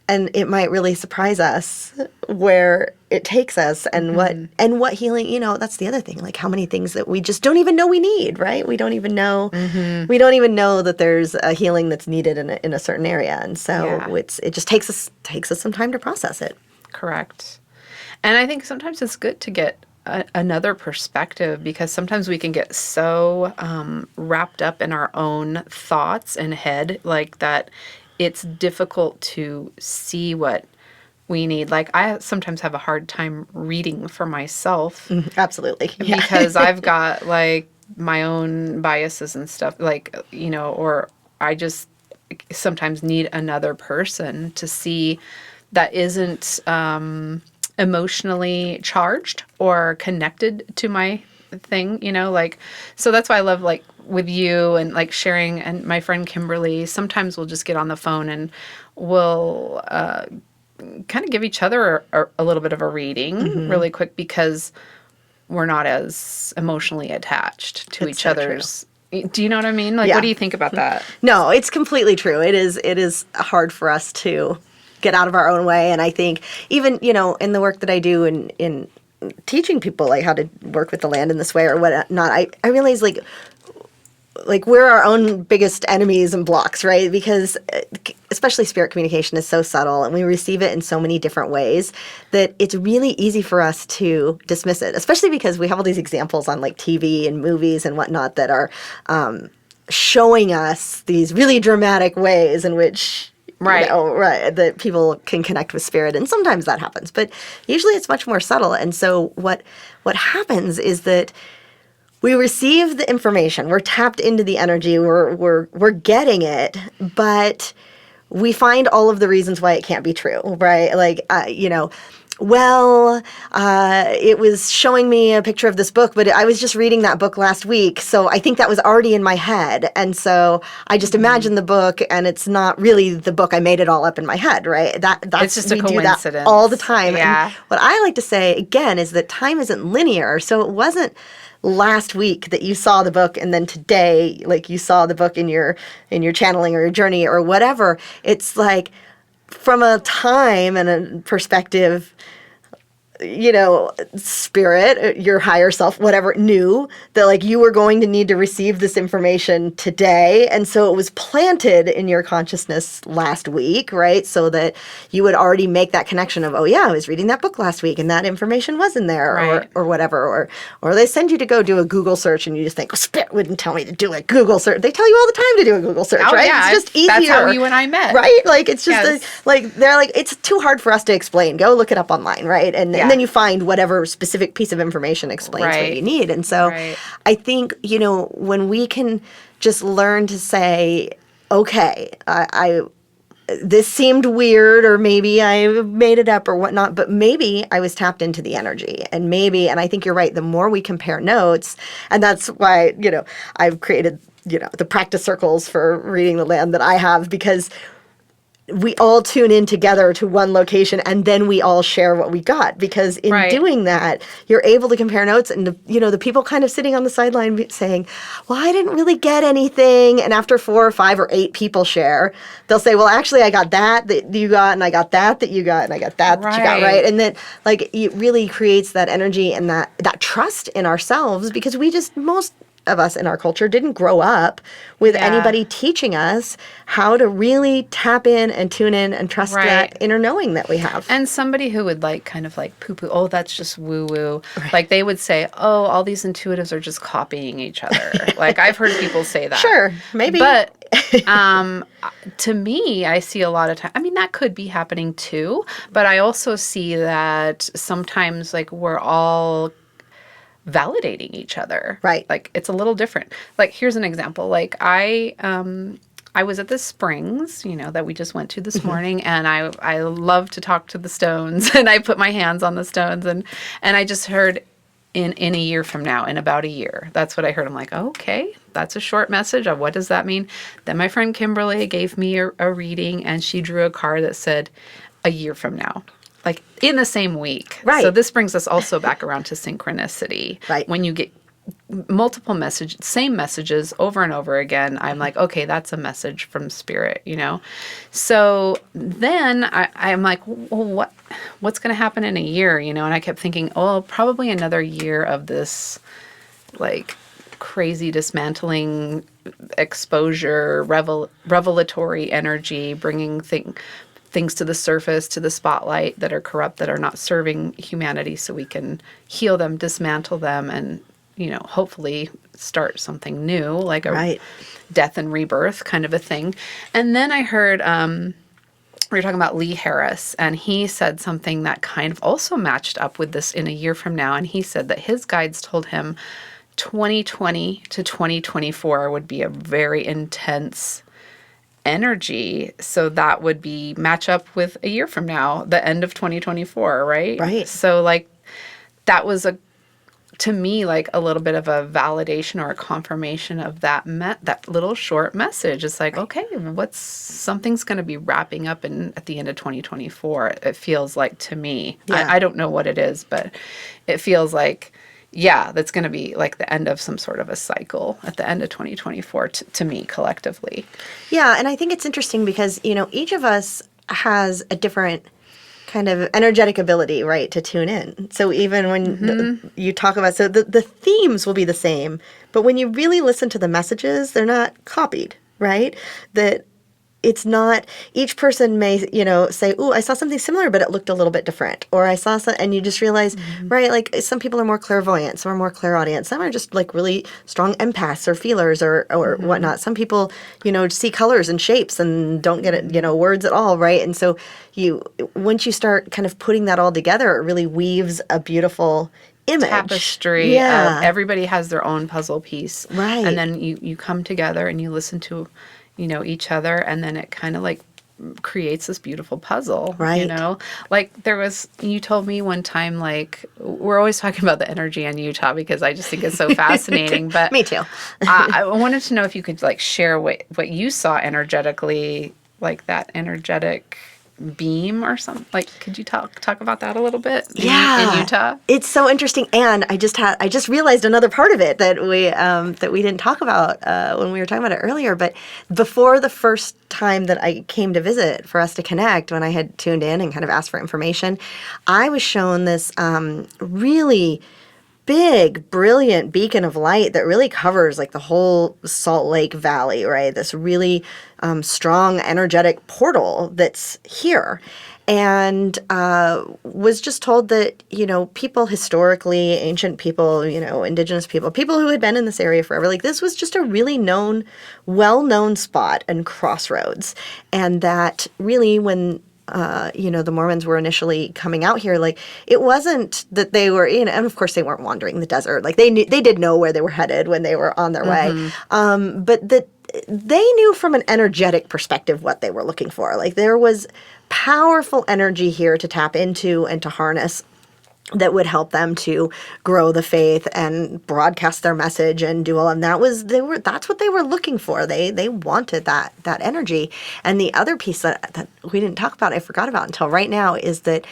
and it might really surprise us where it takes us and what healing, that's the other thing, like how many things that we just don't even know we need, right? We don't even know that there's a healing that's needed in a certain area, and so Yeah. it just takes us some time to process it. Correct. And I think sometimes it's good to get another perspective, because sometimes we can get so wrapped up in our own thoughts and head, like that it's difficult to see what we need. Like, I sometimes have a hard time reading for myself Absolutely. Yeah. because I've got like my own biases and stuff, like, or I just sometimes need another person to see that isn't emotionally charged or connected to my thing, like, so that's why I love, like, with you and like sharing, and my friend Kimberly, sometimes we'll just get on the phone and we'll kind of give each other a little bit of a reading really quick, because we're not as emotionally attached to It's each so other's. Do you know what I mean? Like, Yeah. what do you think about that? No, it's completely true. It is hard for us to get out of our own way, and I think even in the work that I do in teaching people like how to work with the land in this way or whatnot, I realize like we're our own biggest enemies and blocks, right? Because especially spirit communication is so subtle, and we receive it in so many different ways that it's really easy for us to dismiss it, especially because we have all these examples on like TV and movies and whatnot that are showing us these really dramatic ways in which Right. that people can connect with spirit, and sometimes that happens, but usually it's much more subtle. And so what happens is that we receive the information, we're tapped into the energy, we're getting it, but we find all of the reasons why it can't be true, right? Like, it was showing me a picture of this book, but I was just reading that book last week, so I think that was already in my head, and so I just imagined the book, and it's not really the book. I made it all up in my head, right? That's It's just a we do coincidence. that all the time. Yeah. And what I like to say again is that time isn't linear, so it wasn't last week that you saw the book and then today like you saw the book in your channeling or your journey or whatever. It's like from a time and a perspective, spirit, your higher self, whatever, knew that like you were going to need to receive this information today. And so it was planted in your consciousness last week, right? So that you would already make that connection of, oh yeah, I was reading that book last week and that information was in there, Right. or whatever. Or they send you to go do a Google search and you just think, oh, spirit wouldn't tell me to do a Google search. They tell you all the time to do a Google search, Oh, right? yeah. It's just easier. That's how you and I met. Right? Like, it's just Yes. they're like, it's too hard for us to explain. Go look it up online, right? And then you find whatever specific piece of information explains what Right. you need. And so Right. I think, when we can just learn to say, okay, I this seemed weird, or maybe I made it up or whatnot, but maybe I was tapped into the energy. And I think you're right, the more we compare notes, and that's why, I've created, the practice circles for reading the land that I have, because we all tune in together to one location, and then we all share what we got, because in Right. doing that, you're able to compare notes, and the people kind of sitting on the sideline saying, well, I didn't really get anything. And after 4 or 5 or 8 people share, they'll say, well, actually, I got that you got, and I got that you got, and I got that you got, right? Right. And then, like, it really creates that energy and that trust in ourselves, because most of us in our culture didn't grow up with Yeah. anybody teaching us how to really tap in and tune in and trust Right. that inner knowing that we have. And somebody who would like kind of like poo-poo, oh, that's just woo-woo. Like they would say, oh, all these intuitives are just copying each other. Like I've heard people say that. Sure, maybe. But to me, I see a lot of time. I mean, that could be happening too. But I also see that sometimes like we're all validating each other. Right. Like it's a little different. Like here's an example. Like I was at the Springs, that we just went to this morning, and I love to talk to the stones, and I put my hands on the stones, and I just heard in a year from now, in about a year. That's what I heard. I'm like, oh, okay, that's a short message. What does that mean? Then my friend Kimberly gave me a reading, and she drew a card that said a year from now. Like in the same week. Right. So this brings us also back around to synchronicity. Right. When you get multiple same messages over and over again, I'm like, okay, that's a message from spirit, So then I'm like, well, what's going to happen in a year, And I kept thinking, oh, probably another year of this, like, crazy dismantling, exposure, revelatory energy, bringing things to the surface, to the spotlight that are corrupt, that are not serving humanity, so we can heal them, dismantle them, and hopefully start something new, like a death and rebirth kind of a thing. And then I heard we were talking about Lee Harris, and he said something that kind of also matched up with this in a year from now. And he said that his guides told him 2020 to 2024 would be a very intense energy. So that would be match up with a year from now, the end of 2024, right? Right. So like that was to me, like a little bit of a validation or a confirmation of that little short message. It's like, okay, something's going to be wrapping up at the end of 2024. It feels like to me. Yeah. I don't know what it is, but it feels like, yeah, that's going to be like the end of some sort of a cycle at the end of 2024 to me collectively. Yeah, and I think it's interesting because, each of us has a different kind of energetic ability, right, to tune in. So even when you talk about, so the themes will be the same, but when you really listen to the messages, they're not copied, right? That it's not, each person may, say, ooh, I saw something similar, but it looked a little bit different. Or I saw some, and you just realize, right, like some people are more clairvoyant, some are more clairaudient, some are just like really strong empaths or feelers or whatnot. Some people, see colors and shapes and don't get it, words at all, right? And so once you start kind of putting that all together, it really weaves a beautiful image. Tapestry of everybody has their own puzzle piece. Right. And then you come together and you listen to each other, and then it kind of like creates this beautiful puzzle, right? Like you told me one time, like we're always talking about the energy in Utah because I just think it's so fascinating. But me too. I wanted to know if you could like share what you saw energetically, like that energetic beam or something. Like, could you talk about that a little bit? In Utah, it's so interesting, and I just realized another part of it that we didn't talk about when we were talking about it earlier. But before the first time that I came to visit for us to connect, when I had tuned in and kind of asked for information, I was shown this really big, brilliant beacon of light that really covers like the whole Salt Lake Valley, right? This really strong, energetic portal that's here. And was just told that, people historically, ancient people, indigenous people who had been in this area forever, like this was just a really well-known spot and crossroads. And that really when the Mormons were initially coming out here, like it wasn't that they were and of course they weren't wandering the desert. Like they did know where they were headed when they were on their way. But that they knew from an energetic perspective what they were looking for. Like there was powerful energy here to tap into and to harness. that would help them to grow the faith and broadcast their message and do all. And that's what they were looking for. They wanted that energy. And the other piece that we didn't talk about, I forgot about until right now, is that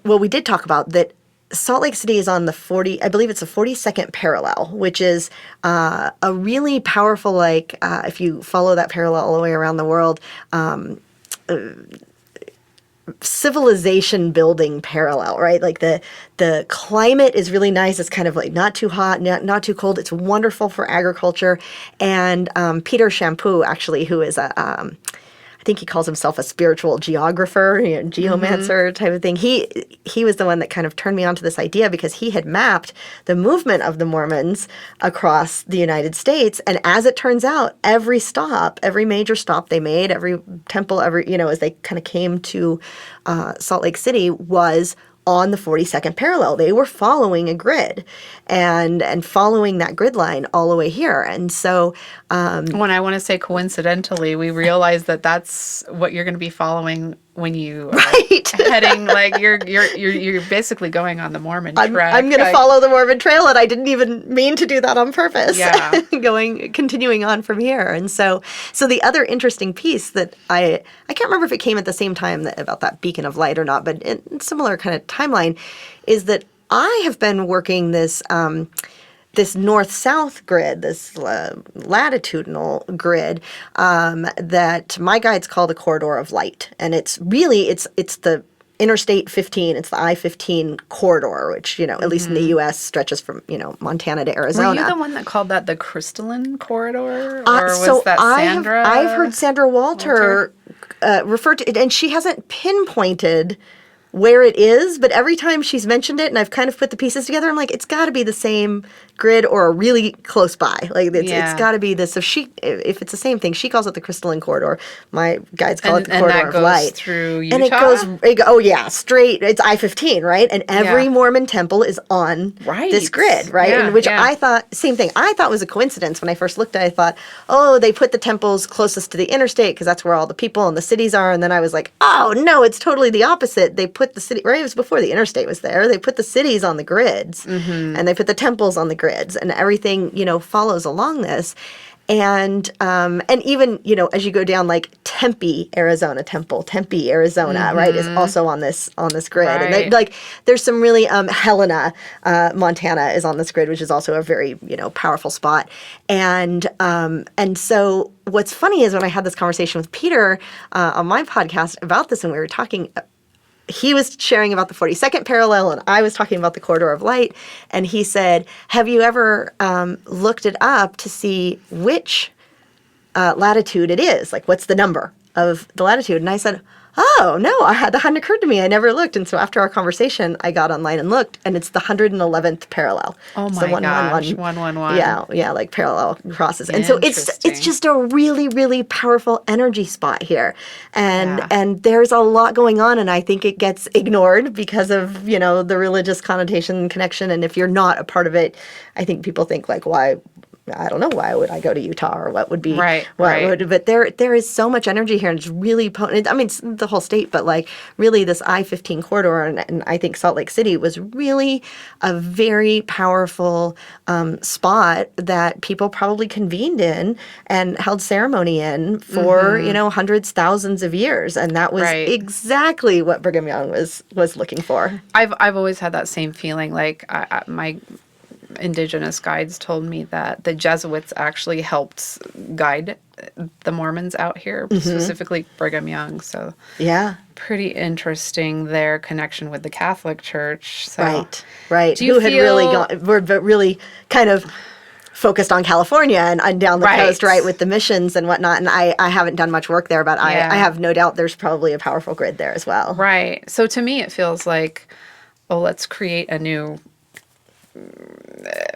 we did talk about that. Salt Lake City is on I believe it's the 42nd parallel, which is a really powerful, if you follow that parallel all the way around the world, civilization building parallel, right? Like the climate is really nice. It's kind of like not too hot, not too cold. It's wonderful for agriculture. And Peter Champoux, actually, who is I think he calls himself a spiritual geographer, geomancer type of thing. He was the one that kind of turned me onto this idea, because he had mapped the movement of the Mormons across the United States. And as it turns out, every major stop they made, every temple, as they kind of came to Salt Lake City, was on the 42nd parallel. They were following a grid and following that grid line all the way here. And so when I want to say coincidentally, we realize that that's what you're going to be following when you are heading, like you're basically going on the Mormon track. I'm going to follow the Mormon trail, and I didn't even mean to do that on purpose. Yeah. Continuing on from here. And so the other interesting piece that I can't remember if it came at the same time about that beacon of light or not, but in similar kind of timeline, is that I have been working this north-south grid, this latitudinal grid, that my guides call the corridor of light. And it's the Interstate 15, it's the I-15 corridor, which, at least in the U.S. stretches from, Montana to Arizona. Were you the one that called that the crystalline corridor? Or was that Sandra? I've heard Sandra Walter refer to it, and she hasn't pinpointed where it is, but every time she's mentioned it and I've kind of put the pieces together, I'm like, it's got to be the same grid or really close by. Like it's got to be this. So if it's the same thing, she calls it the crystalline corridor. My guides call it the corridor of light. And that goes through Utah? And it goes straight. It's I-15, right? And every Mormon temple is on this grid, right? Yeah, and which I thought, same thing, I thought was a coincidence when I first looked at it. I thought, they put the temples closest to the interstate because that's where all the people and the cities are. And then I was like, oh no, it's totally the opposite. They put the city, right? It was before the interstate was there. They put the cities on the grids, and they put the temples on the grids, and everything, follows along this. And even, as you go down, like Tempe, Arizona, right, is also on this grid. Right. And there's some really, Helena, Montana is on this grid, which is also a very, powerful spot. And so what's funny is when I had this conversation with Peter on my podcast about this, and we were talking, he was sharing about the 42nd parallel, and I was talking about the corridor of light. And he said, have you ever looked it up to see which latitude it is? Like, what's the number of the latitude? And I said, oh, no, that hadn't occurred to me. I never looked. And so after our conversation, I got online and looked, and it's the 111th parallel. Oh, it's my the gosh, 111. Yeah, like parallel crosses. And so it's just a really, really powerful energy spot here. And there's a lot going on, and I think it gets ignored because of, the religious connotation and connection. And if you're not a part of it, I think people think, like, why would I go to Utah, or what would be right. But there is so much energy here, and it's really potent. I mean, it's the whole state, but like really this I-15 corridor, and I think Salt Lake City was really a very powerful spot that people probably convened in and held ceremony in for hundreds, thousands of years, and that was exactly what Brigham Young was looking for. I've always had that same feeling. Like my indigenous guides told me that the Jesuits actually helped guide the Mormons out here, specifically Brigham Young. So pretty interesting their connection with the Catholic Church. So, right. Who had really kind of focused on California and down the coast, right, with the missions and whatnot. And I haven't done much work there, but I have no doubt there's probably a powerful grid there as well. Right. So to me, it feels like, let's create a new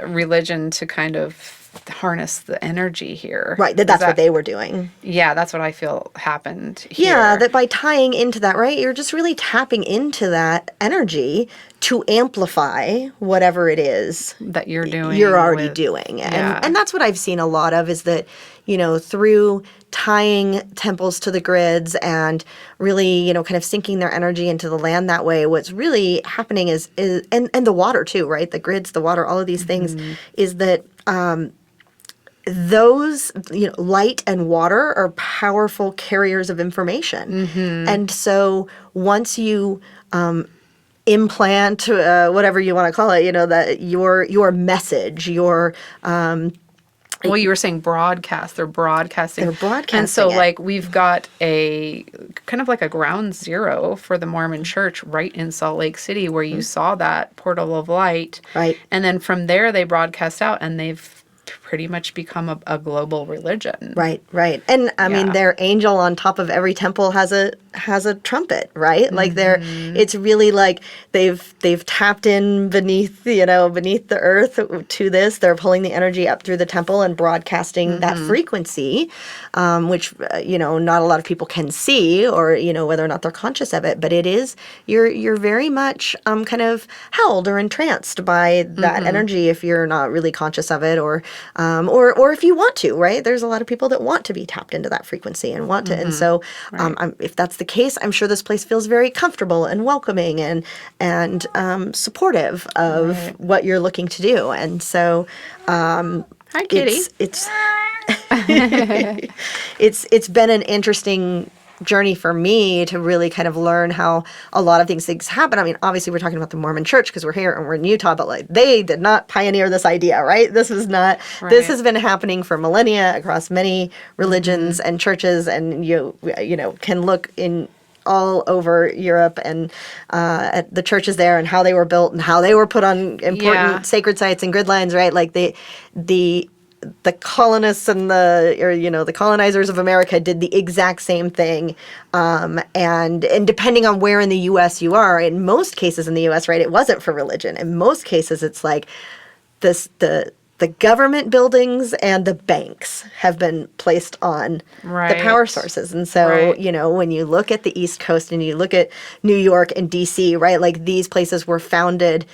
religion to kind of harness the energy here. Right, that's what they were doing. Yeah, that's what I feel happened here. Yeah, that by tying into that, right, you're just really tapping into that energy to amplify whatever it is that you're doing. You're already doing. And that's what I've seen a lot of, is that, through tying temples to the grids and really, kind of sinking their energy into the land that way, what's really happening is and the water too, right? The grids, the water, all of these things, is that those, light and water are powerful carriers of information. And so once you implant, whatever you want to call it, that your message, well, you were saying broadcast. They're broadcasting. They're broadcasting And so, it. like, we've got a kind of like a ground zero for the Mormon Church right in Salt Lake City, where you saw that portal of light. Right. And then from there, they broadcast out, and they've pretty much become a global religion. Right. And I mean, their angel on top of every temple has a trumpet, right? Like it's really like they've tapped in beneath the earth to this. They're pulling the energy up through the temple and broadcasting that frequency, which not a lot of people can see, or whether or not they're conscious of it. But it is you're very much kind of held or entranced by that energy if you're not really conscious of it, or if you want to, right? There's a lot of people that want to be tapped into that frequency and want to. And so if that's the case, I'm sure this place feels very comfortable and welcoming and supportive of what you're looking to do. And so Hi, Kitty. It's been an interesting journey for me to really kind of learn how a lot of things happen. I mean, obviously we're talking about the Mormon Church because we're here and we're in Utah, but like they did not pioneer this idea, right? This is not, this has been happening for millennia across many religions and churches, and you can look in all over Europe and at the churches there and how they were built and how they were put on important sacred sites and grid lines, right? Like the colonists and the colonizers of America did the exact same thing. And depending on where in the U.S. you are, in most cases in the U.S., right, it wasn't for religion. In most cases, it's like the government buildings and the banks have been placed on the power sources. And so, when you look at the East Coast and you look at New York and D.C., right, like these places were founded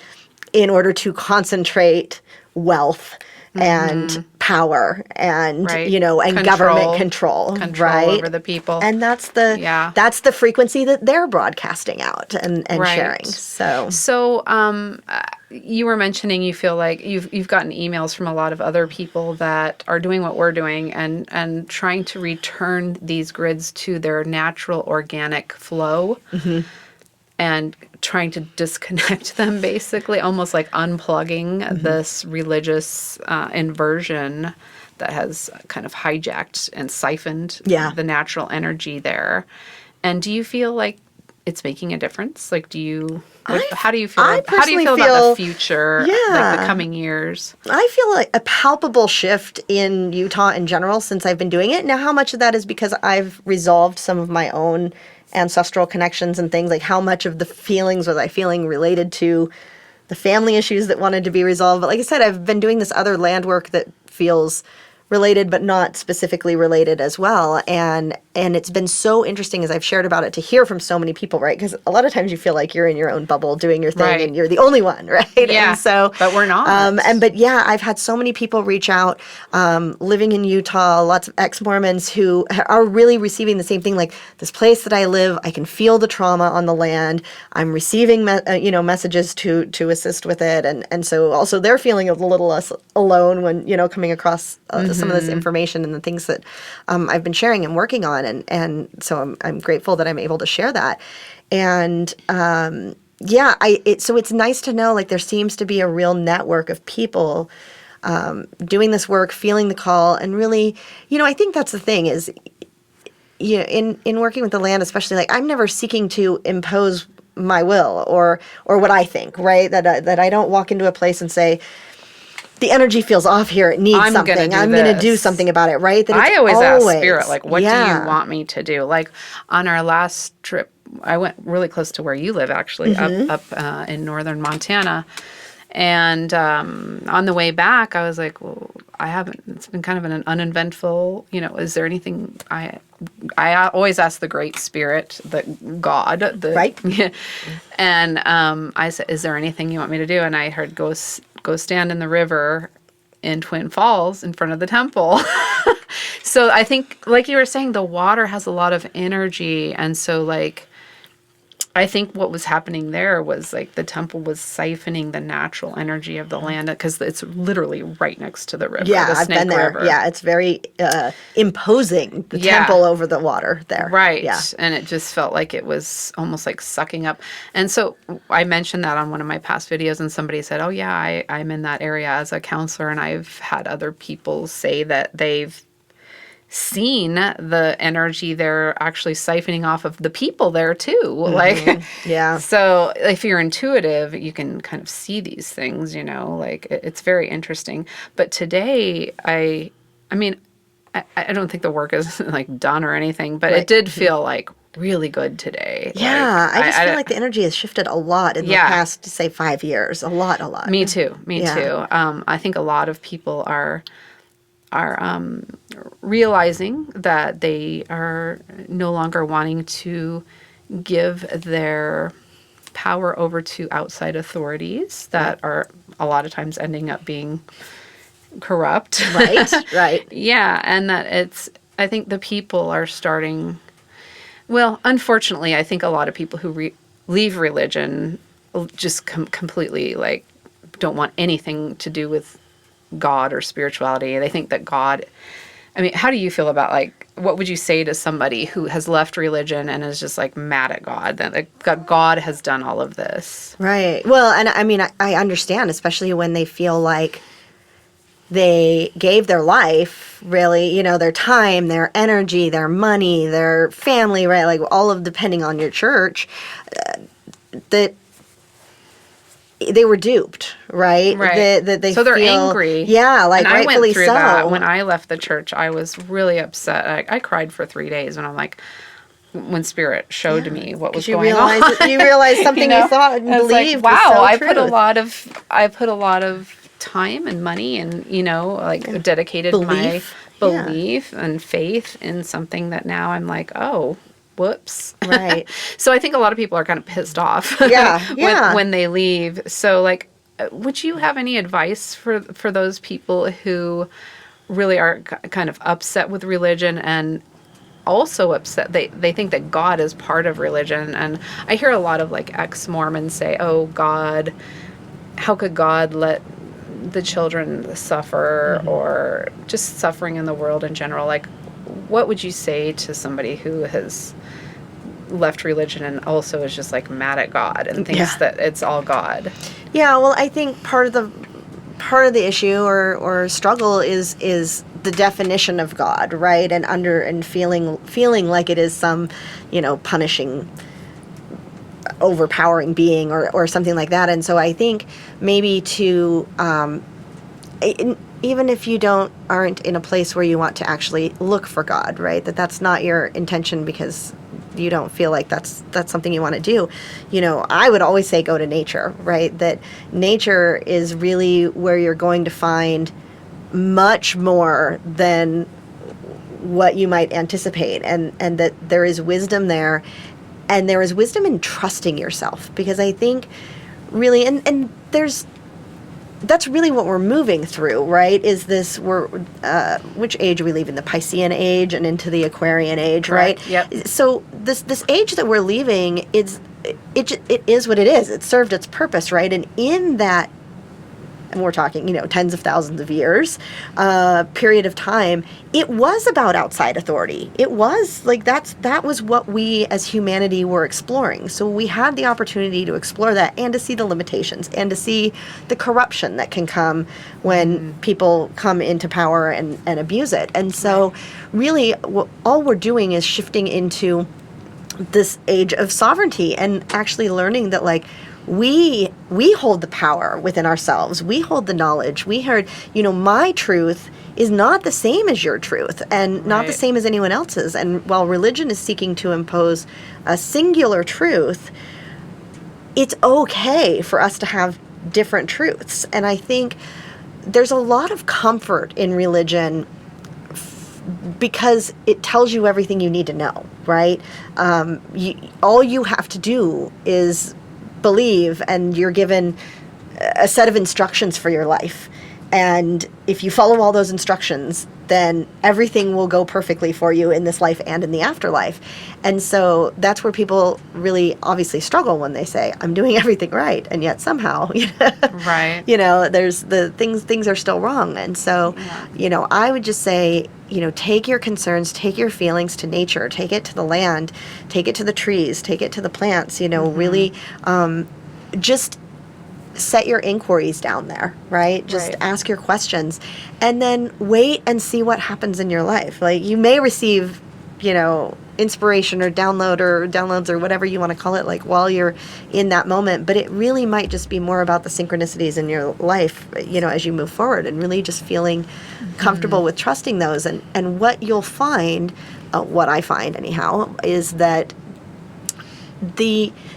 in order to concentrate wealth and power and and government control right over the people, and that's the frequency that they're broadcasting out and sharing. So you were mentioning you feel like you've gotten emails from a lot of other people that are doing what we're doing and trying to return these grids to their natural organic flow. And trying to disconnect them, basically, almost like unplugging this religious inversion that has kind of hijacked and siphoned the natural energy there. And do you feel like it's making a difference? Like, how do you feel? How do you feel about the future, like the coming years? I feel like a palpable shift in Utah in general since I've been doing it. Now, how much of that is because I've resolved some of my own ancestral connections and things, like how much of the feelings was I feeling related to the family issues that wanted to be resolved. But like I said, I've been doing this other land work that feels related but not specifically related as well. And it's been so interesting as I've shared about it to hear from so many people, right? Because a lot of times you feel like you're in your own bubble doing your thing and you're the only one, right? Yeah, and so, but we're not. I've had so many people reach out, living in Utah, lots of ex-Mormons who are really receiving the same thing, like this place that I live, I can feel the trauma on the land. I'm receiving, messages to assist with it. And so also they're feeling a little less alone when, coming across some of this information and the things that I've been sharing and working on. And so I'm grateful that I'm able to share that. And so it's nice to know, like, there seems to be a real network of people doing this work, feeling the call, and really, I think that's the thing is, in working with the land, especially, like, I'm never seeking to impose my will or what I think, right? That I don't walk into a place and say, the energy feels off here. It needs something. I'm going to do something about it, right? That I always ask Spirit, like, what do you want me to do? Like, on our last trip, I went really close to where you live, actually, up in northern Montana. And on the way back, I was like, well, it's been kind of an uneventful, is there anything I always ask the Great Spirit, the God. Right. And I said, is there anything you want me to do? And I heard, go stand in the river in Twin Falls in front of the temple. So I think, like you were saying, the water has a lot of energy. And so, like, I think what was happening there was like the temple was siphoning the natural energy of the land because it's literally right next to the river, Yeah, the I've Snake been there. River. Yeah, it's very imposing, the Yeah. temple over the water there. Right. Yeah. And it just felt like it was almost like sucking up. And so I mentioned that on one of my past videos, and somebody said, oh, yeah, I'm in that area as a counselor. And I've had other people say that they've seen the energy they're actually siphoning off of the people there too. Like, Yeah. so if you're intuitive, you can kind of see these things, like it's very interesting. But today, I mean, I don't think the work is like done or anything, but Right. it did feel like really good today. Yeah, Like, I just feel like the energy has shifted a lot in the Yeah. past, say, 5 years. A lot. Me too. Yeah. Too. I think a lot of people are realizing that they are no longer wanting to give their power over to outside authorities that are a lot of times ending up being corrupt. Right. Yeah, and that I think the people are starting, well, unfortunately, I think a lot of people who leave religion just completely, like, don't want anything to do with God or spirituality. They think that God, I mean, how do you feel about, like, what would you say to somebody who has left religion and is just, like, mad at God, that, like, God has done all of this? Right. Well, and I mean, I understand, especially when they feel like they gave their life, really, their time, their energy, their money, their family, right? Like, all of, depending on your church, that they were duped, right? Right. That they so they're feel, angry. Yeah, like, and I rightfully went through so. that. When I left the church, I was really upset. I cried for 3 days, and I'm like, when Spirit showed me what was going on. You realize something you thought and I was like, believed wow, was so I true. put a lot of time and money and, like, dedicated my Belief. belief and faith in something that now I'm like, oh, whoops. Right. So I think a lot of people are kind of pissed off Yeah. when they leave. So, like, would you have any advice for those people who really are kind of upset with religion and also upset? They think that God is part of religion. And I hear a lot of, like, ex-Mormons say, oh, God, how could God let the children suffer, or just suffering in the world in general? Like, what would you say to somebody who has left religion and also is just, like, mad at God and thinks that it's all God? Yeah, well, I think part of the issue or struggle is the definition of God, right? And feeling like it is some, punishing, overpowering being or something like that. And so I think maybe to even if you aren't in a place where you want to actually look for God, right? That's not your intention because you don't feel like that's something you want to do. I would always say go to nature, right? That nature is really where you're going to find much more than what you might anticipate, and that there is wisdom there, and there is wisdom in trusting yourself, because I think really, and that's really what we're moving through, right? Is this, which age are we leaving? The Piscean age and into the Aquarian age, Correct. right? Yep. So this age that we're leaving, it is what it is. It served its purpose, right? And in that, and we're talking, tens of thousands of years, period of time, it was about outside authority. It was like, that was what we as humanity were exploring. So we had the opportunity to explore that and to see the limitations and to see the corruption that can come when people come into power and abuse it. And so really all we're doing is shifting into this age of sovereignty and actually learning that, like, we hold the power within ourselves. We hold the knowledge. We heard, my truth is not the same as your truth and not the same as anyone else's. And while religion is seeking to impose a singular truth, it's okay for us to have different truths. And I think there's a lot of comfort in religion because it tells you everything you need to know, right? All you have to do is believe, and you're given a set of instructions for your life. And if you follow all those instructions, then everything will go perfectly for you in this life and in the afterlife. And so that's where people really obviously struggle when they say, I'm doing everything right. And yet somehow, Right. there's the things are still wrong. And so, Yeah. I would just say, take your concerns, take your feelings to nature, take it to the land, take it to the trees, take it to the plants, really just set your inquiries down there, right? Just Right. ask your questions and then wait and see what happens in your life. Like you may receive, inspiration or downloads or whatever you want to call it, like while you're in that moment, but it really might just be more about the synchronicities in your life, as you move forward and really just feeling comfortable with trusting those. And what you'll find, what I find anyhow, is that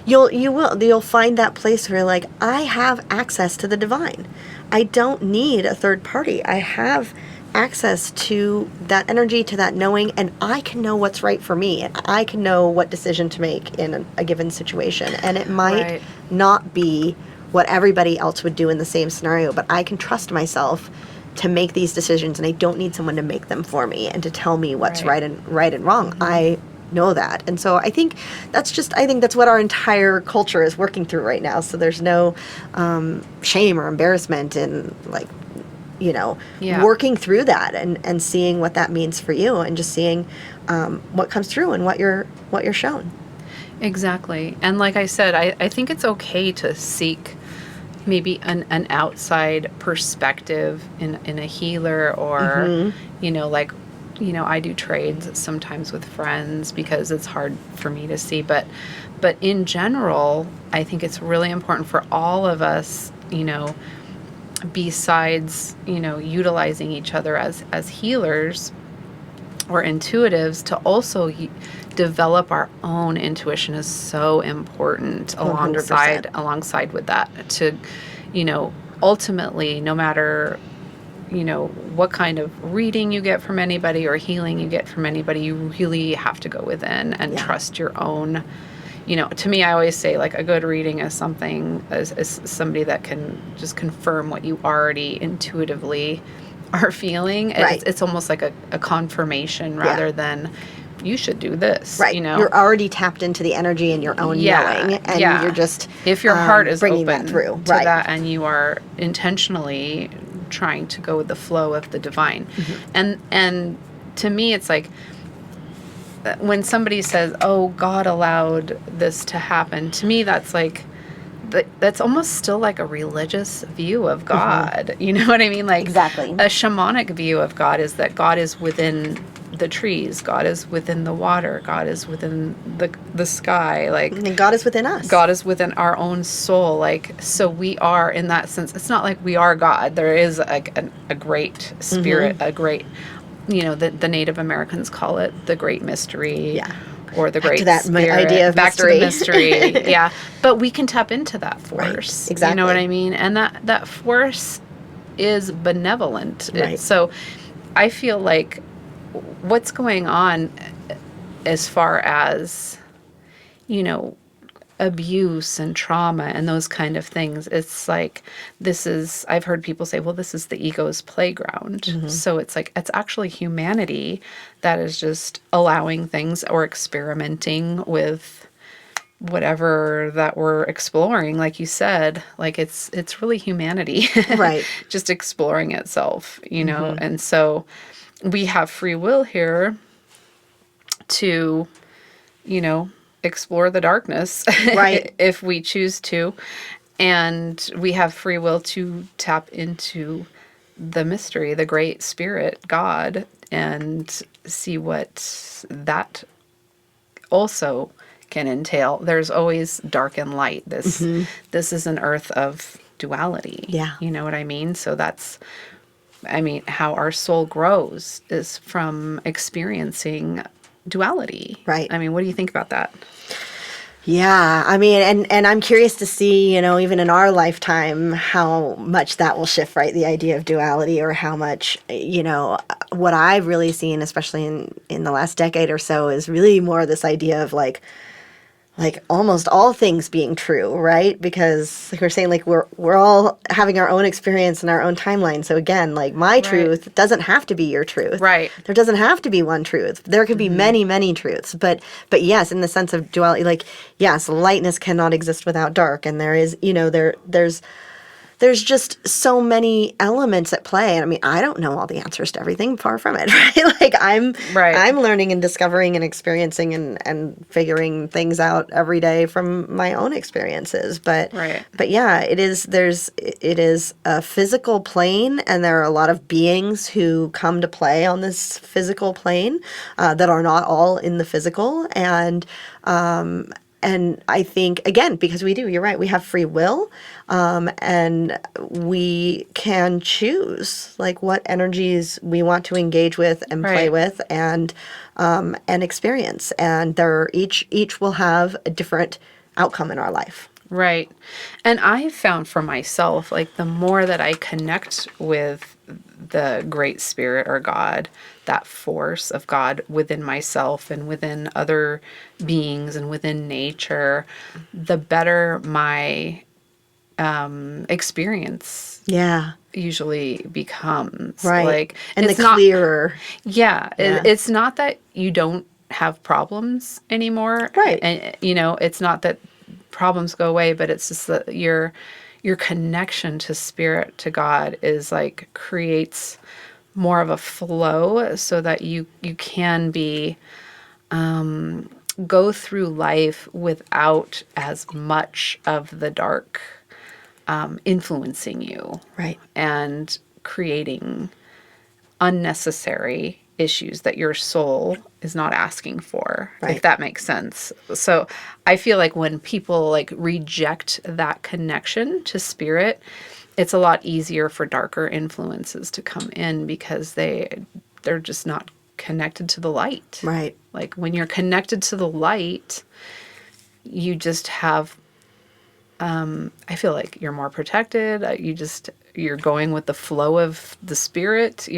you'll find that place where like I have access to the divine. I don't need a third party. I have access to that energy, to that knowing, and I can know what's right for me, and I can know what decision to make in a given situation. And it might Right. not be what everybody else would do in the same scenario, but I can trust myself to make these decisions, and I don't need someone to make them for me and to tell me what's Right. right and wrong. I know that. And so I think that's what our entire culture is working through right now. So there's no shame or embarrassment in like, Yeah. working through that and seeing what that means for you and just seeing what comes through and what you're shown. Exactly. And like I said, I think it's okay to seek maybe an outside perspective in a healer or, I do trades sometimes with friends because it's hard for me to see. But in general, I think it's really important for all of us, besides, utilizing each other as healers or intuitives, to also develop our own intuition is so important 100%. alongside with that to, ultimately, no matter, what kind of reading you get from anybody or healing you get from anybody, you really have to go within and trust your own. To me, I always say like a good reading is is somebody that can just confirm what you already intuitively are feeling. Right. It's almost like a confirmation rather than you should do this. Right. You're already tapped into the energy in your own knowing, and you're just if your heart is bringing open that through to that, and you are intentionally trying to go with the flow of the divine. And to me, it's like when somebody says, "Oh, God allowed this to happen," to me, that's like that's almost still like a religious view of God. You know what I mean? Like Exactly. a shamanic view of God is that God is within the trees, God is within the water, God is within the sky. Like and God is within us. God is within our own soul. Like, so we are, in that sense, it's not like we are God. There is like a great spirit, a great, the Native Americans call it the great mystery. Yeah. Or the Back great to that spirit. idea of Back mystery. to the mystery. Yeah. But we can tap into that force. Right. Exactly. You know what I mean? And that force is benevolent. Right. So I feel like what's going on as far as, abuse and trauma and those kind of things, it's like I've heard people say, well, this is the ego's playground. So it's like it's actually humanity that is just allowing things or experimenting with whatever that we're exploring. Like you said, like it's really humanity Right. just exploring itself, and so we have free will here to explore the darkness, Right. if we choose to, and we have free will to tap into the mystery, the great spirit, God, and see what that also can entail. There's always dark and light. This is an earth of duality. Yeah. You know what I mean? So that's how our soul grows is from experiencing duality. Right. What do you think about that? Yeah, and I'm curious to see, even in our lifetime, how much that will shift, right? The idea of duality, or how much, what I've really seen, especially in the last decade or so, is really more this idea of like, like almost all things being true, right? Because like we're saying, like we're all having our own experience and our own timeline. So again, like my Right. truth doesn't have to be your truth. Right. There doesn't have to be one truth. There could be many, many truths. But yes, in the sense of duality, like yes, lightness cannot exist without dark, and there is, there's just so many elements at play. And I mean, I don't know all the answers to everything, far from it, right? Like Right. I'm learning and discovering and experiencing and figuring things out every day from my own experiences. Right. But yeah, it is a physical plane, and there are a lot of beings who come to play on this physical plane that are not all in the physical. And I think, again, because you're right, we have free will, and we can choose like what energies we want to engage with and play Right. with and experience. And each will have a different outcome in our life. Right. And I've found for myself, like the more that I connect with the Great Spirit or God, that force of God within myself and within other beings and within nature, the better my experience Yeah. usually becomes. Right. Like, And the it's not, clearer. yeah, Yeah. it's not that you don't have problems anymore. Right. And, it's not that problems go away, but it's just that your connection to spirit, to God, is like creates more of a flow so that you can be go through life without as much of the dark influencing you Right. and creating unnecessary issues that your soul is not asking for, Right. if that makes sense. So I feel like when people like reject that connection to spirit, it's a lot easier for darker influences to come in because they're just not connected to the light. Right. Like when you're connected to the light, you just have I feel like you're more protected. You're going with the flow of the spirit.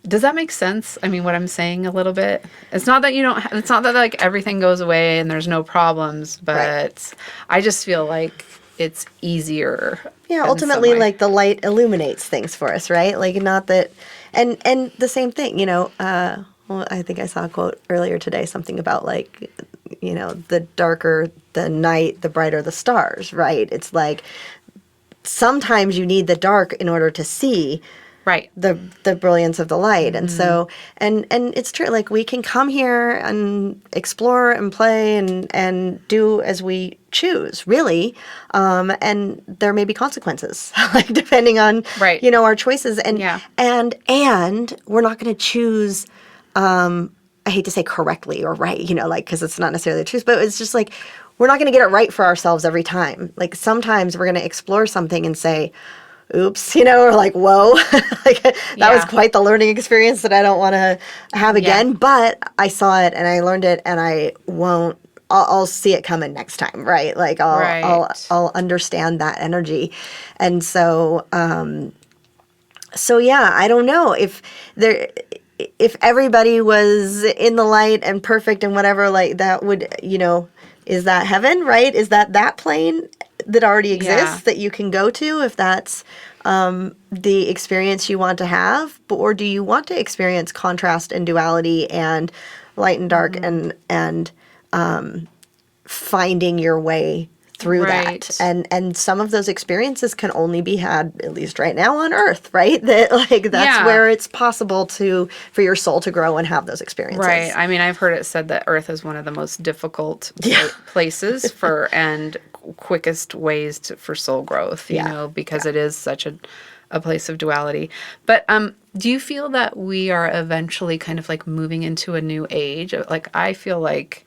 Does that make sense? I mean, what I'm saying a little bit. It's not that it's not that like everything goes away and there's no problems, but Right. I just feel like it's easier. Yeah, in some ultimately, way. like the light illuminates things for us, right? Like not that, and the same thing, well, I think I saw a quote earlier today, something about like, the darker the night, the brighter the stars, right? It's like sometimes you need the dark in order to see Right. the brilliance of the light. And so and it's true, like we can come here and explore and play and do as we choose, really, and there may be consequences like depending on Right. our choices, and Yeah. and we're not going to choose, I hate to say correctly or right, like, because it's not necessarily the truth, but it's just like we're not going to get it right for ourselves every time. Like sometimes we're going to explore something and say, oops, or like, whoa, like that was Yeah. quite the learning experience that I don't want to have Yeah. again. But I saw it and I learned it, and I won't. I'll see it coming next time, right? Like Right. I'll understand that energy, and so so yeah, I don't know if everybody was in the light and perfect and whatever, like that would, is that heaven, right? Is that plane that already exists Yeah. that you can go to if that's the experience you want to have? Or do you want to experience contrast and duality and light and dark and finding your way through Right. that, and some of those experiences can only be had, at least right now on earth, right? That like that's Yeah. where it's possible for your soul to grow and have those experiences. Right. I mean, I've heard it said that Earth is one of the most difficult Yeah. places for and quickest ways for soul growth, Yeah. because it is such a place of duality. But do you feel that we are eventually kind of like moving into a new age? Like I feel like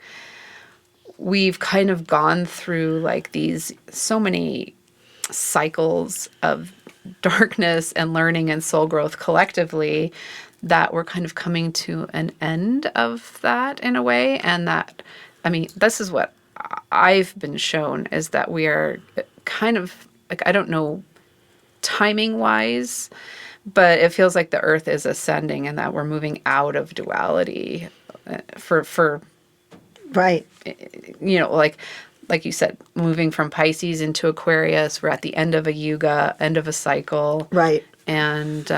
we've kind of gone through like these so many cycles of darkness and learning and soul growth collectively that we're kind of coming to an end of that in a way. And that, I mean, this is what I've been shown, is that we are kind of like, I don't know timing wise, but it feels like the earth is ascending and that we're moving out of duality for Right. Like you said, moving from Pisces into Aquarius, we're at the end of a yuga, end of a cycle. Right. And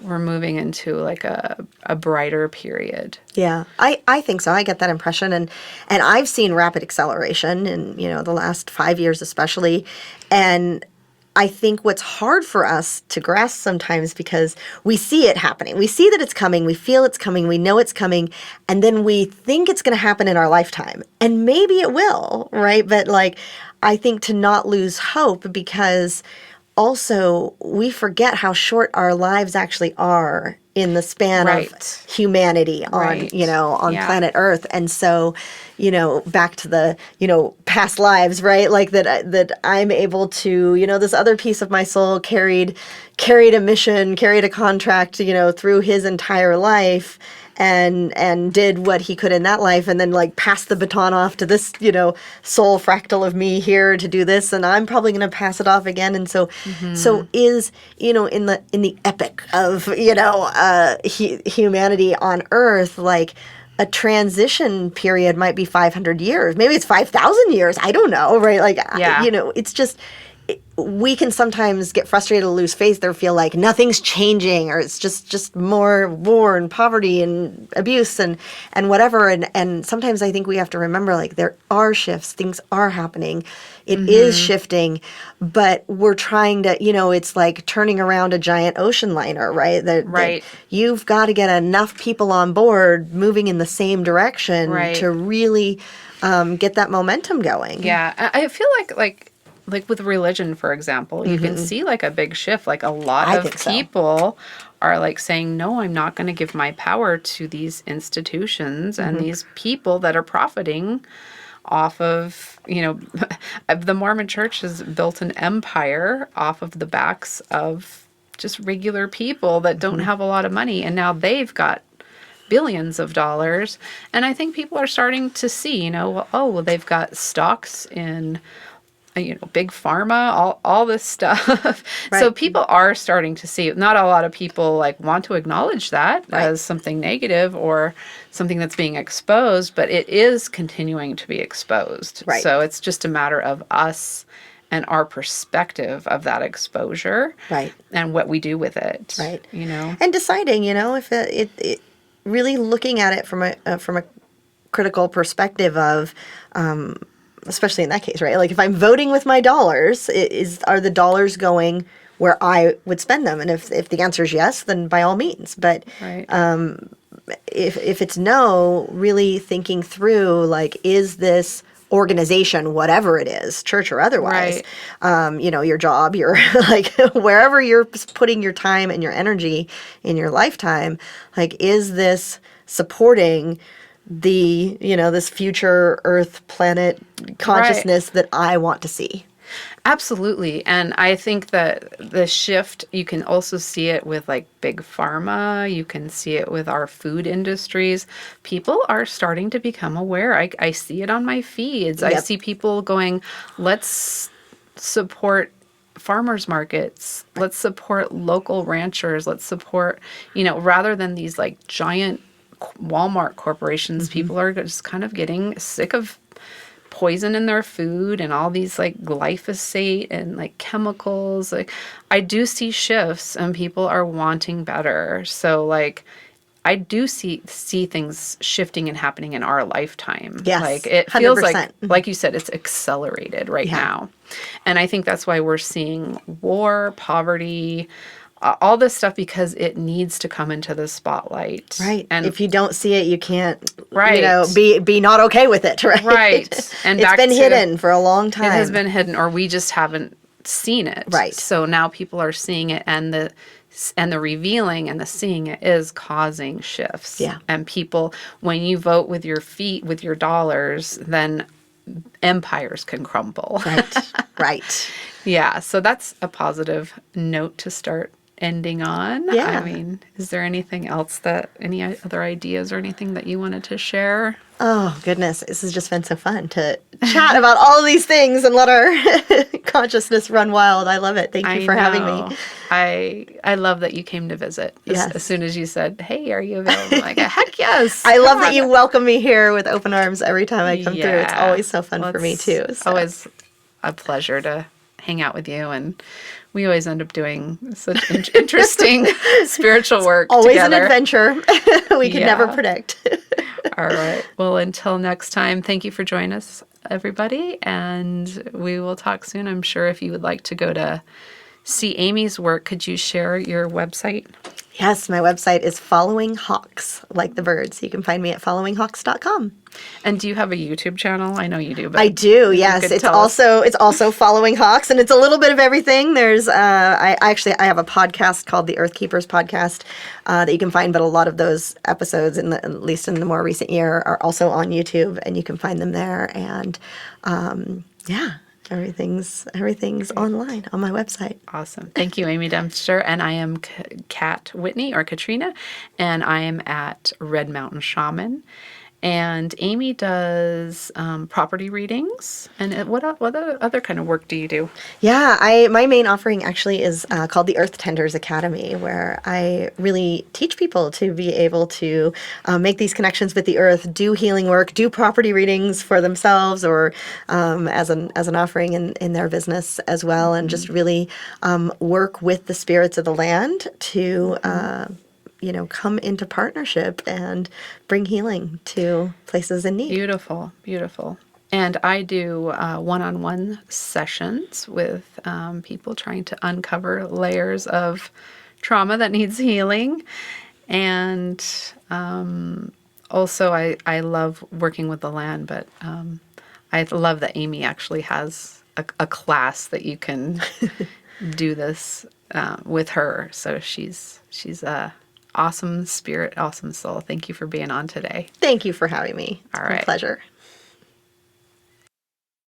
we're moving into like a brighter period. Yeah, I think so. I get that impression, and I've seen rapid acceleration in the last 5 years especially, and I think what's hard for us to grasp sometimes because we see it happening, we see that it's coming, we feel it's coming, we know it's coming, and then we think it's going to happen in our lifetime, and maybe it will, right? But like, I think to not lose hope because also we forget how short our lives actually are in the span Right. of humanity on Right. on Yeah. planet Earth. And so back to the past lives, right? Like that I'm able to this other piece of my soul carried a mission, carried a contract through his entire life, and did what he could in that life, and then like passed the baton off to this soul fractal of me here to do this, and I'm probably going to pass it off again. And so is in the epic of humanity on Earth, like a transition period might be 500 years, maybe it's 5,000 years, I don't know, right? Like Yeah. it's just we can sometimes get frustrated or lose faith or feel like nothing's changing, or it's just more war and poverty and abuse and whatever. And sometimes I think we have to remember, like, there are shifts, things are happening, it is shifting, but we're trying to, it's like turning around a giant ocean liner, right? Right. You've got to get enough people on board moving in the same direction Right. to really get that momentum going. Yeah. I feel like with religion, for example, you can see like a big shift. Like a lot I of think so. people are like saying, no, I'm not going to give my power to these institutions and these people that are profiting off of, the Mormon Church has built an empire off of the backs of just regular people that don't have a lot of money. And now they've got billions of dollars. And I think people are starting to see, well, they've got stocks in big pharma, all this stuff. Right. So people are starting to see. Not a lot of people like want to acknowledge that as something negative or something that's being exposed, but it is continuing to be exposed. Right. So it's just a matter of us and our perspective of that exposure, Right. and what we do with it, Right. And deciding, if it really looking at it from a critical perspective of, especially in that case, right? Like if I'm voting with my dollars, are the dollars going where I would spend them? And if the answer is yes, then by all means. But Right. If it's no, really thinking through, like, is this organization, whatever it is, church or otherwise, your job, your like wherever you're putting your time and your energy in your lifetime, like, is this supporting the this future Earth planet consciousness that I want to see? Absolutely. And I think that the shift, you can also see it with like big pharma. You can see it with our food industries. People are starting to become aware. I see it on my feeds. I Yep. see people going, let's support farmers markets. Let's support local ranchers. Let's support, rather than these like giant Walmart corporations. People are just kind of getting sick of poison in their food and all these like glyphosate and like chemicals. Like, I do see shifts and people are wanting better. So like, I do see things shifting and happening in our lifetime. Yes, Like it feels 100%. like you said, it's accelerated right now. And I think that's why we're seeing war, poverty, all this stuff, because it needs to come into the spotlight. Right. And if you don't see it, you can't, Right. be not okay with it, right? Right. And it's back been to- hidden for a long time. It has been hidden, or we just haven't seen it. Right. So now people are seeing it, and the revealing and the seeing it is causing shifts. Yeah. And people, when you vote with your feet, with your dollars, then empires can crumble. Right. Right. Yeah. So that's a positive note to start ending on. Yeah. I mean, is there anything else any other ideas or anything that you wanted to share? Oh, goodness. This has just been so fun to chat about all of these things and let our consciousness run wild. I love it. Thank you I for having know. me. I love that you came to visit. As Yes. soon as you said, "Hey, are you available?" I'm like, "Heck yes! I Come love that on." you welcome me here with open arms every time I come through. It's Yeah. always so fun Well, for me it's too. So always a pleasure to hang out with you, and we always end up doing such interesting spiritual work always an together. adventure. We can never Yeah. predict. All right. Well, until next time, thank you for joining us, everybody, and we will talk soon. I'm sure if you would like to go to see Amy's work, could you share your website? Yes, my website is Following Hawks, like the birds. You can find me at followinghawks.com. And do you have a YouTube channel? I know you do, but I do, if you yes. could tell us. It's also Following Hawks, and it's a little bit of everything. There's I have a podcast called the Earth Keepers podcast that you can find, but a lot of those episodes, at least in the more recent year, are also on YouTube, and you can find them there. And yeah, everything's online on my website. Awesome. Thank you, Amy Dempster. And I am Kat Whitney or Katrina, and I am at Red Mountain Shaman. And Amy does property readings. And what other kind of work do you do? Yeah, my main offering actually is called the Earth Tenders Academy, where I really teach people to be able to make these connections with the earth, do healing work, do property readings for themselves or as an offering in their business as well, and just really work with the spirits of the land to come into partnership and bring healing to places in need. Beautiful, beautiful. And I do one-on-one sessions with people trying to uncover layers of trauma that needs healing. And also, I love working with the land, but I love that Amy actually has a class that you can do this with her. So she's a awesome spirit, awesome soul. Thank you for being on today. Thank you for having me. It's All been a right. pleasure.